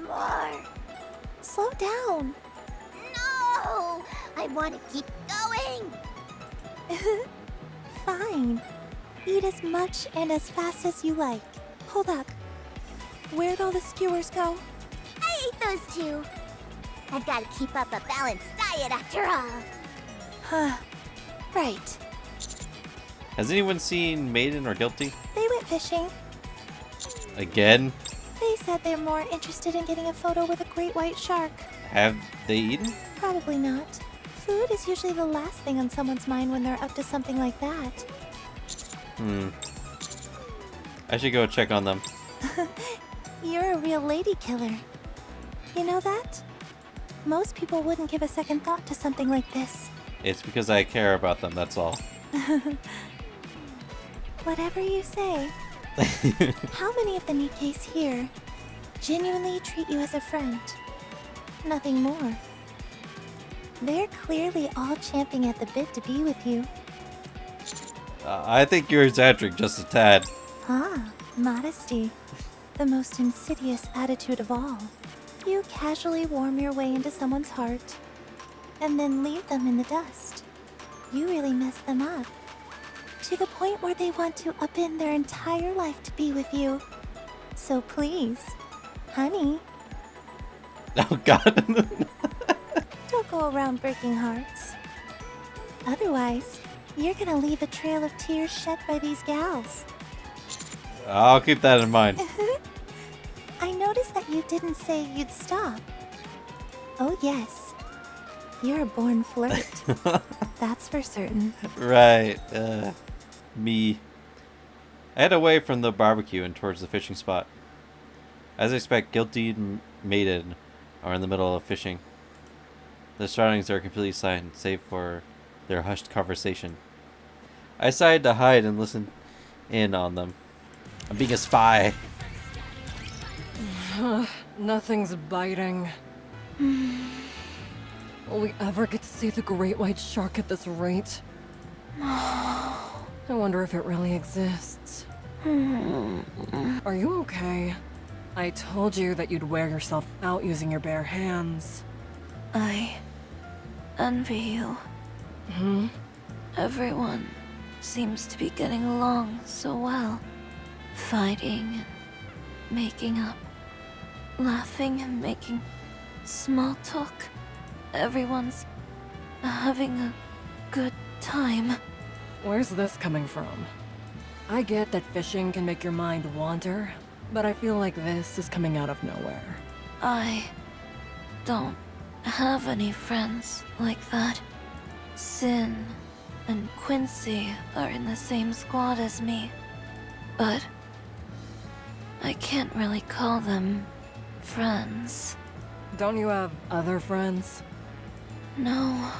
More. Slow down. No! I want to keep going! Fine. Eat as much and as fast as you like. Hold up. Where'd all the skewers go? I ate those two. I've got to keep up a balanced diet after all. Huh. Right. Has anyone seen Maiden or Guilty? They went fishing. Again? They said they're more interested in getting a photo with a great white shark. Have they eaten? Probably not. Food is usually the last thing on someone's mind when they're up to something like that. I should go check on them. You're a real lady killer. You know that? Most people wouldn't give a second thought to something like this. It's because I care about them, that's all. Whatever you say. How many of the Nikkes here genuinely treat you as a friend? Nothing more. They're clearly all champing at the bit to be with you. I think you're exaggerating just a tad. Ah, modesty. The most insidious attitude of all. You casually warm your way into someone's heart, and then leave them in the dust. You really mess them up. To the point where they want to upend their entire life to be with you. So please, honey, Oh god. don't go around breaking hearts. Otherwise, you're gonna leave a trail of tears shed by these gals. I'll keep that in mind. I noticed that you didn't say you'd stop. Oh yes, you're a born flirt. That's for certain. Right. Me. I head away from the barbecue and towards the fishing spot. As I expect, Guilty and Maiden are in the middle of fishing. Their surroundings are completely silent, save for their hushed conversation. I decided to hide and listen in on them. I'm being a spy. Nothing's biting. Will we ever get to see the great white shark at this rate? I wonder if it really exists. Are you okay? I told you that you'd wear yourself out using your bare hands. I envy you. Everyone seems to be getting along so well. Fighting and making up. Laughing and making small talk. Everyone's having a good time. Where's this coming from? I get that fishing can make your mind wander, but I feel like this is coming out of nowhere. I don't have any friends like that. Sin and Quincy are in the same squad as me. But I can't really call them friends. Don't you have other friends? No.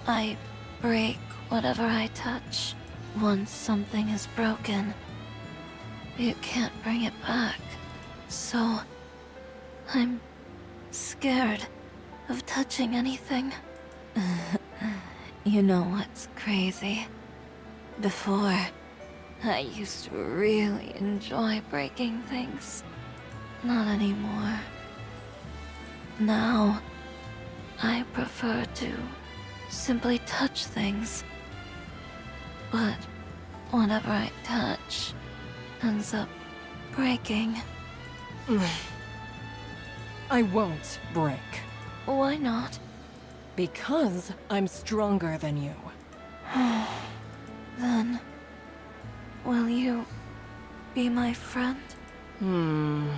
I break whatever I touch. Once something is broken, you can't bring it back. So, I'm scared of touching anything. You know what's crazy? Before, I used to really enjoy breaking things. Not anymore. Now, I prefer to simply touch things. But whatever I touch ends up breaking. I won't break. Why not? Because I'm stronger than you. Then, will you be my friend? In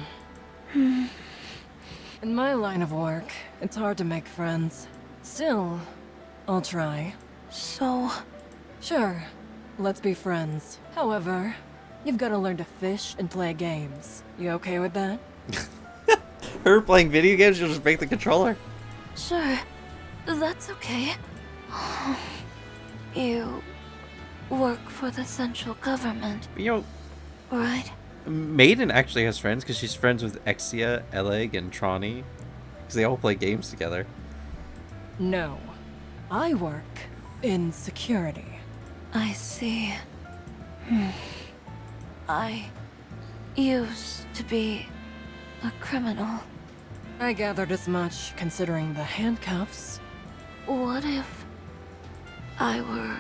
my line of work, it's hard to make friends. Still, I'll try. So... Sure, let's be friends. However, you've got to learn to fish and play games. You okay with that? Her playing video games, she'll just break the controller. Sure, that's okay. You work for the central government, You know, right? Maiden actually has friends because she's friends with Exia, Eleg, and Trani. Because they all play games together. No. I work in security. I see. I used to be a criminal. I gathered as much, considering the handcuffs. What if I were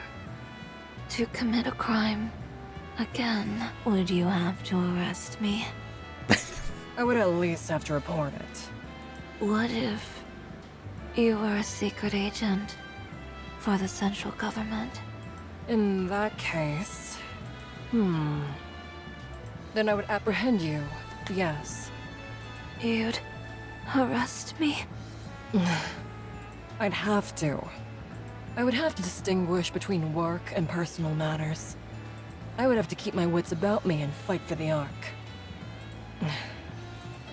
to commit a crime again? Would you have to arrest me? I would at least have to report it. What if you were a secret agent for the central government? In that case... Then I would apprehend you, yes. You'd arrest me? I'd have to. I would have to distinguish between work and personal matters. I would have to keep my wits about me and fight for the Ark.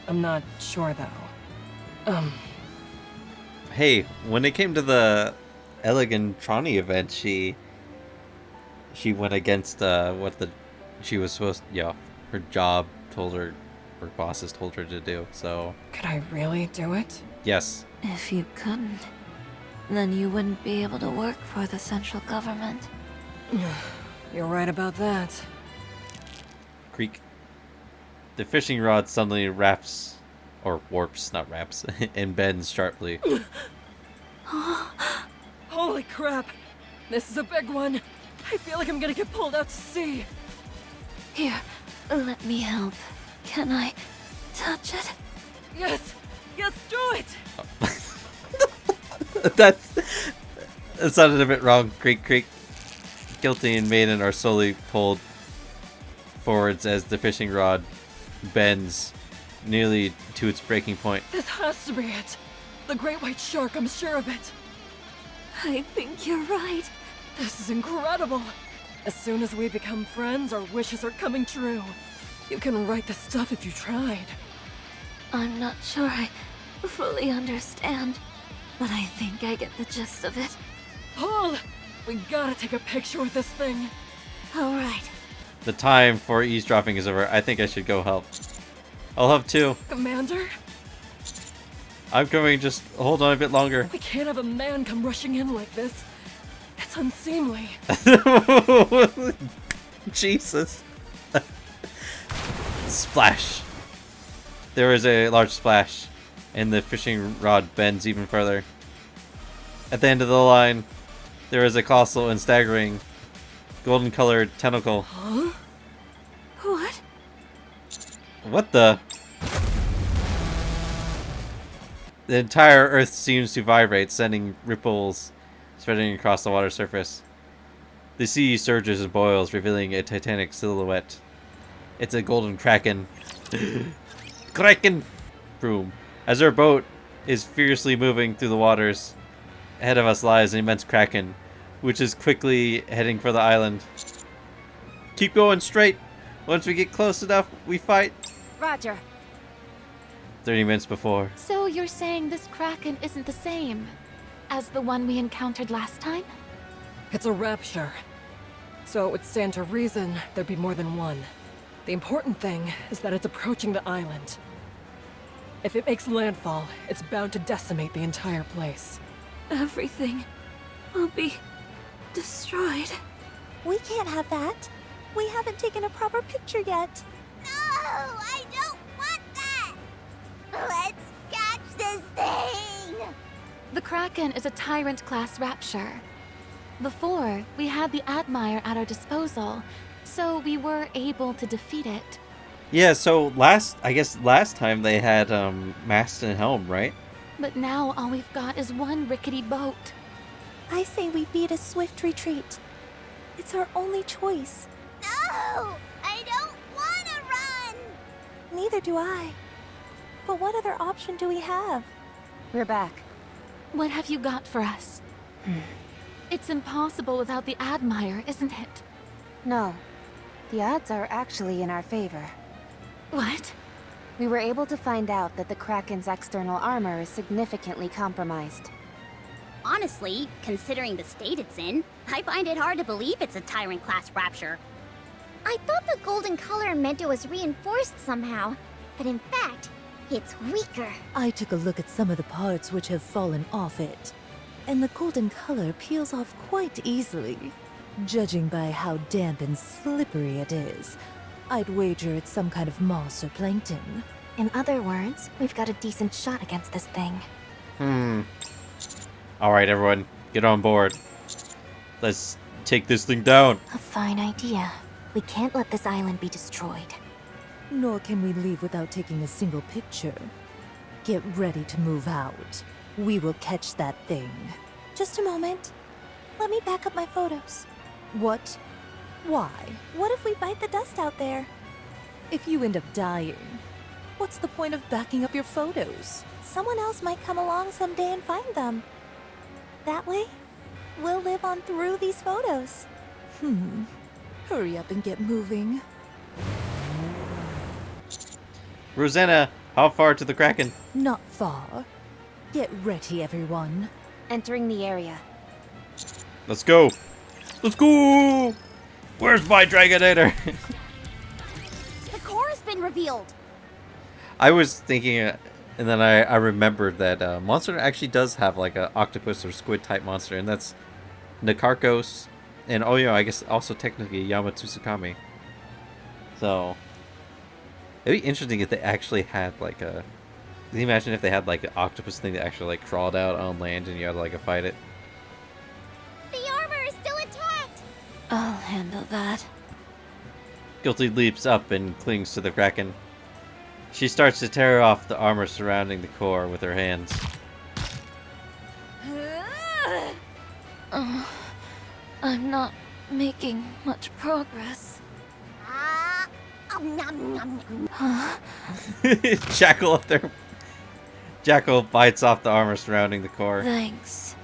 I'm not sure, though. Hey, when it came to the Eleg and Trani event, she went against she was supposed, her job told her, her bosses told her to do. So could I really do it? Yes. If you couldn't, then you wouldn't be able to work for the central government. You're right about that. Creek. The fishing rod suddenly wraps, or warps, not wraps, and bends sharply. Holy crap! This is a big one! I feel like I'm gonna get pulled out to sea! Here, let me help. Can I touch it? Yes! Yes, do it! That sounded a bit wrong. Creek. Guilty and Maiden are slowly pulled forwards as the fishing rod bends nearly to its breaking point. This has to be it! The great white shark, I'm sure of it! I think you're right. This is incredible! As soon as we become friends, our wishes are coming true. You can write the stuff if you tried. I'm not sure I fully understand, but I think I get the gist of it. Paul! We gotta take a picture with this thing. Alright. The time for eavesdropping is over. I think I should go help. I'll help too. Commander? I'm coming, just hold on a bit longer. We can't have a man come rushing in like this. It's unseemly. Jesus. Splash. There is a large splash, and the fishing rod bends even further. At the end of the line, there is a colossal and staggering golden-colored tentacle. Huh? What? What the? The entire Earth seems to vibrate, sending ripples spreading across the water surface. The sea surges and boils, revealing a titanic silhouette. It's a golden kraken. Kraken! Boom. As our boat is fiercely moving through the waters, ahead of us lies an immense kraken, which is quickly heading for the island. Keep going straight. Once we get close enough, we fight. Roger. 30 minutes before. So you're saying this kraken isn't the same as the one we encountered last time? It's a rapture. So it would stand to reason there'd be more than one. The important thing is that it's approaching the island. If it makes landfall, it's bound to decimate the entire place. Everything will be destroyed. We can't have that. We haven't taken a proper picture yet. No, I don't want that! Let's catch this thing! The kraken is a Tyrant-class rapture. Before, we had the Admire at our disposal, so we were able to defeat it. Yeah, so I guess last time they had mast and helm, right? But now all we've got is one rickety boat. I say we beat a swift retreat. It's our only choice. No! I don't wanna run! Neither do I. But what other option do we have? We're back. What have you got for us? It's impossible without the Admire, isn't it? No. The odds are actually in our favor. What? We were able to find out that the Kraken's external armor is significantly compromised. Honestly, considering the state it's in, I find it hard to believe it's a Tyrant-class rapture. I thought the golden color meant it was reinforced somehow, but in fact, it's weaker. I took a look at some of the parts which have fallen off it, and the golden color peels off quite easily. Judging by how damp and slippery it is, I'd wager it's some kind of moss or plankton. In other words, we've got a decent shot against this thing. Alright, everyone, get on board. Let's take this thing down. A fine idea. We can't let this island be destroyed. Nor can we leave without taking a single picture. Get ready to move out. We will catch that thing. Just a moment. Let me back up my photos. What? Why? What if we bite the dust out there? If you end up dying, what's the point of backing up your photos? Someone else might come along someday and find them. That way, we'll live on through these photos. Hurry up and get moving. Rosanna, how far to the Kraken? Not far. Get ready, everyone. Entering the area. Let's go. Let's go. Where's my Dragonator? The core has been revealed! I was thinking, and then I remembered that monster actually does have like a octopus or squid type monster, and that's Nikke, and oh yeah, I guess also technically Yamatsukami. So it'd be interesting if they actually had like a. Can you imagine if they had like an octopus thing that actually like crawled out on land and you had to like fight it? The armor is still intact! I'll handle that. Guilty leaps up and clings to the Kraken. She starts to tear off the armor surrounding the core with her hands. I'm not making much progress. Nom, nom, nom. Jackal up there. Jackal bites off the armor surrounding the core. Thanks.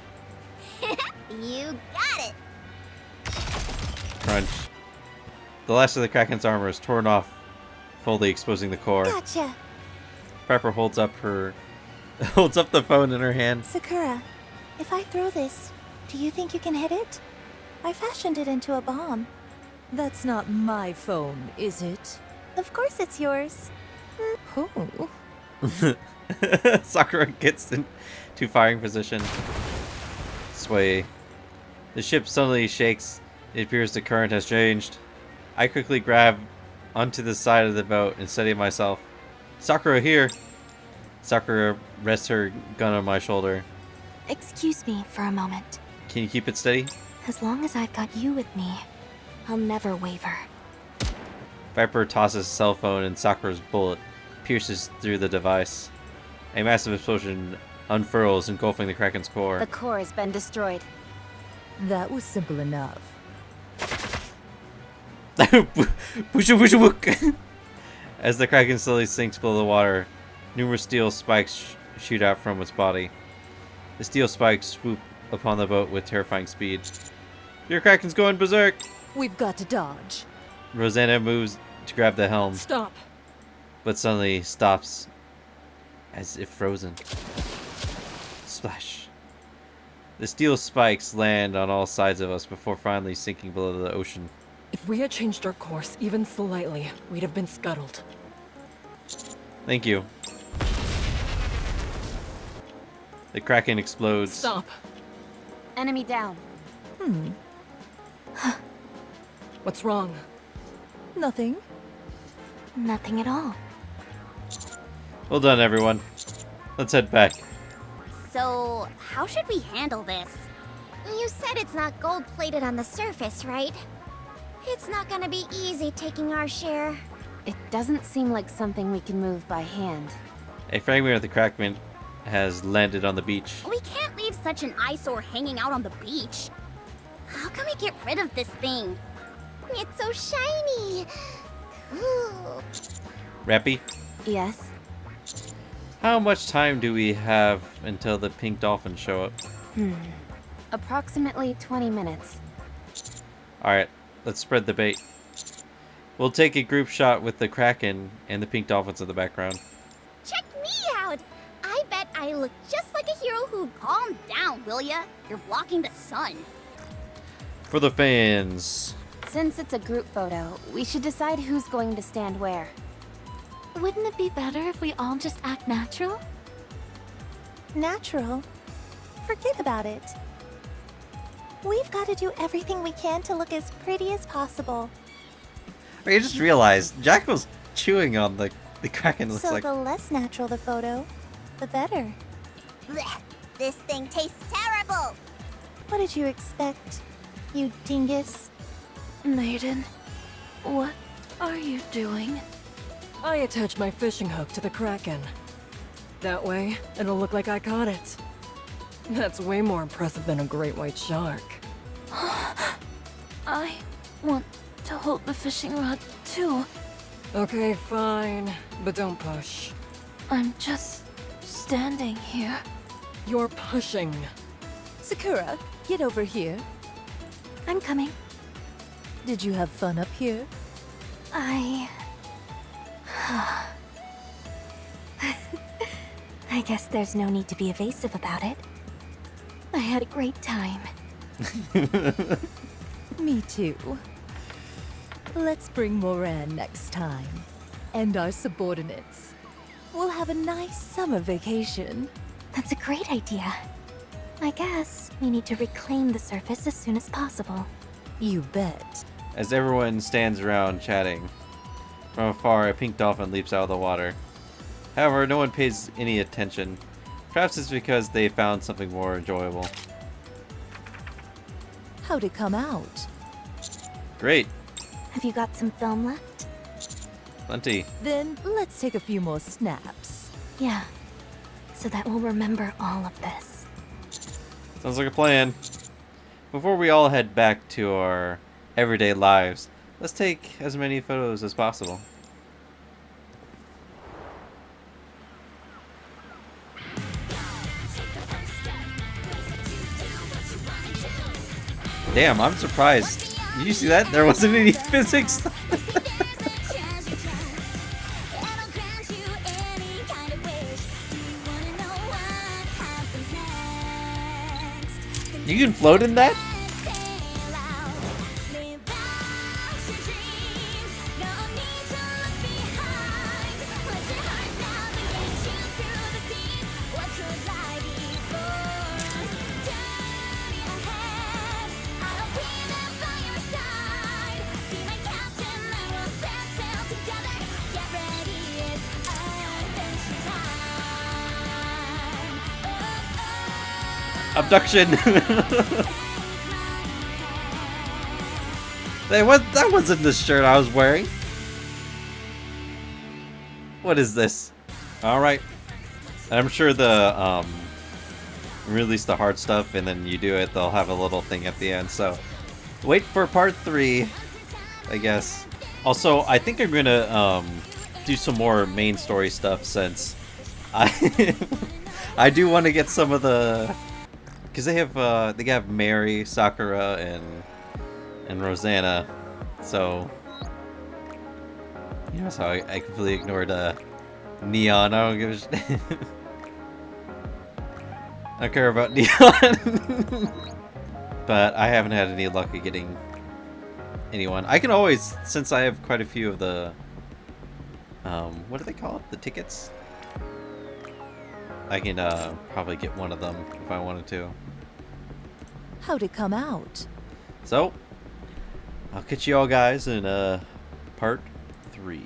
You got it! Crunch. The last of the Kraken's armor is torn off, fully exposing the core. Gotcha. Pepper holds up the phone in her hand. Sakura, if I throw this, do you think you can hit it? I fashioned it into a bomb. That's not my phone, is it? Of course it's yours. Oh. Sakura gets into firing position. Sway. The ship suddenly shakes. It appears the current has changed. I quickly grab onto the side of the boat and steady myself. Sakura here! Sakura rests her gun on my shoulder. Excuse me for a moment. Can you keep it steady? As long as I've got you with me, I'll never waver. Viper tosses a cell phone and Sakura's bullet pierces through the device. A massive explosion unfurls, engulfing the Kraken's core. The core has been destroyed. That was simple enough. As the Kraken slowly sinks below the water, numerous steel spikes shoot out from its body. The steel spikes swoop upon the boat with terrifying speed. Your Kraken's going berserk! We've got to dodge. Rosanna moves to grab the helm. Stop. but suddenly stops as if frozen. Splash. The steel spikes land on all sides of us before finally sinking below the ocean. If we had changed our course even slightly, we'd have been scuttled. Thank you. The kraken explodes. Stop. Enemy down. What's wrong? Nothing. Nothing at all. Well done, everyone. Let's head back. So, how should we handle this? You said it's not gold-plated on the surface, right? It's not gonna be easy taking our share. It doesn't seem like something we can move by hand. A fragment of the kraken has landed on the beach. We can't leave such an eyesore hanging out on the beach. How can we get rid of this thing? It's so shiny. Ooh. Rappy, Yes? how much time do we have until the pink dolphins show up? Approximately 20 minutes. Alright, let's spread the bait. We'll take a group shot with the kraken and the pink dolphins in the background. Check me out. I bet I look just like a hero who calmed down, will ya? You're blocking the sun. For the fans. Since it's a group photo, we should decide who's going to stand where. Wouldn't it be better if we all just act natural? Natural? Forget about it. We've got to do everything we can to look as pretty as possible. I just realized Jack was chewing on the kraken. Looks So like. the less natural the photo, the better. Blech. This thing tastes terrible. What did you expect, you dingus? Maiden, what are you doing? I attached my fishing hook to the kraken. That way, it'll look like I caught it. That's way more impressive than a great white shark. I want to hold the fishing rod too. Okay, fine, but don't push. I'm just standing here. You're pushing. Sakura, get over here. I'm coming. Did you have fun up here? I guess there's no need to be evasive about it. I had a great time. Me too. Let's bring Moran next time. And our subordinates. We'll have a nice summer vacation. That's a great idea. I guess we need to reclaim the surface as soon as possible. You bet. As everyone stands around chatting, from afar a pink dolphin leaps out of the water. However, no one pays any attention. Perhaps it's because they found something more enjoyable. How'd it come out? Great. Have you got some film left? Plenty. Then let's take a few more snaps. Yeah. So that we'll remember all of this. Sounds like a plan. Before we all head back to our everyday lives, let's take as many photos as possible. Damn, I'm surprised. Did you see that? There wasn't any physics. You can float in that? Abduction. That wasn't the shirt I was wearing. What is this? Alright. I'm sure the release the hard stuff and then you do it, they'll have a little thing at the end, so wait for part 3, I guess. Also, I think I'm gonna do some more main story stuff since I do want to get some of the, because they have Mary, Sakura, and Rosanna, so You know, so I completely ignored Neon. I don't give a shit. I don't care about Neon. But I haven't had any luck at getting anyone. I can always, since I have quite a few of the, what do they call it? The tickets? I can probably get one of them if I wanted to. How'd it come out? So, I'll catch you all guys in part 3.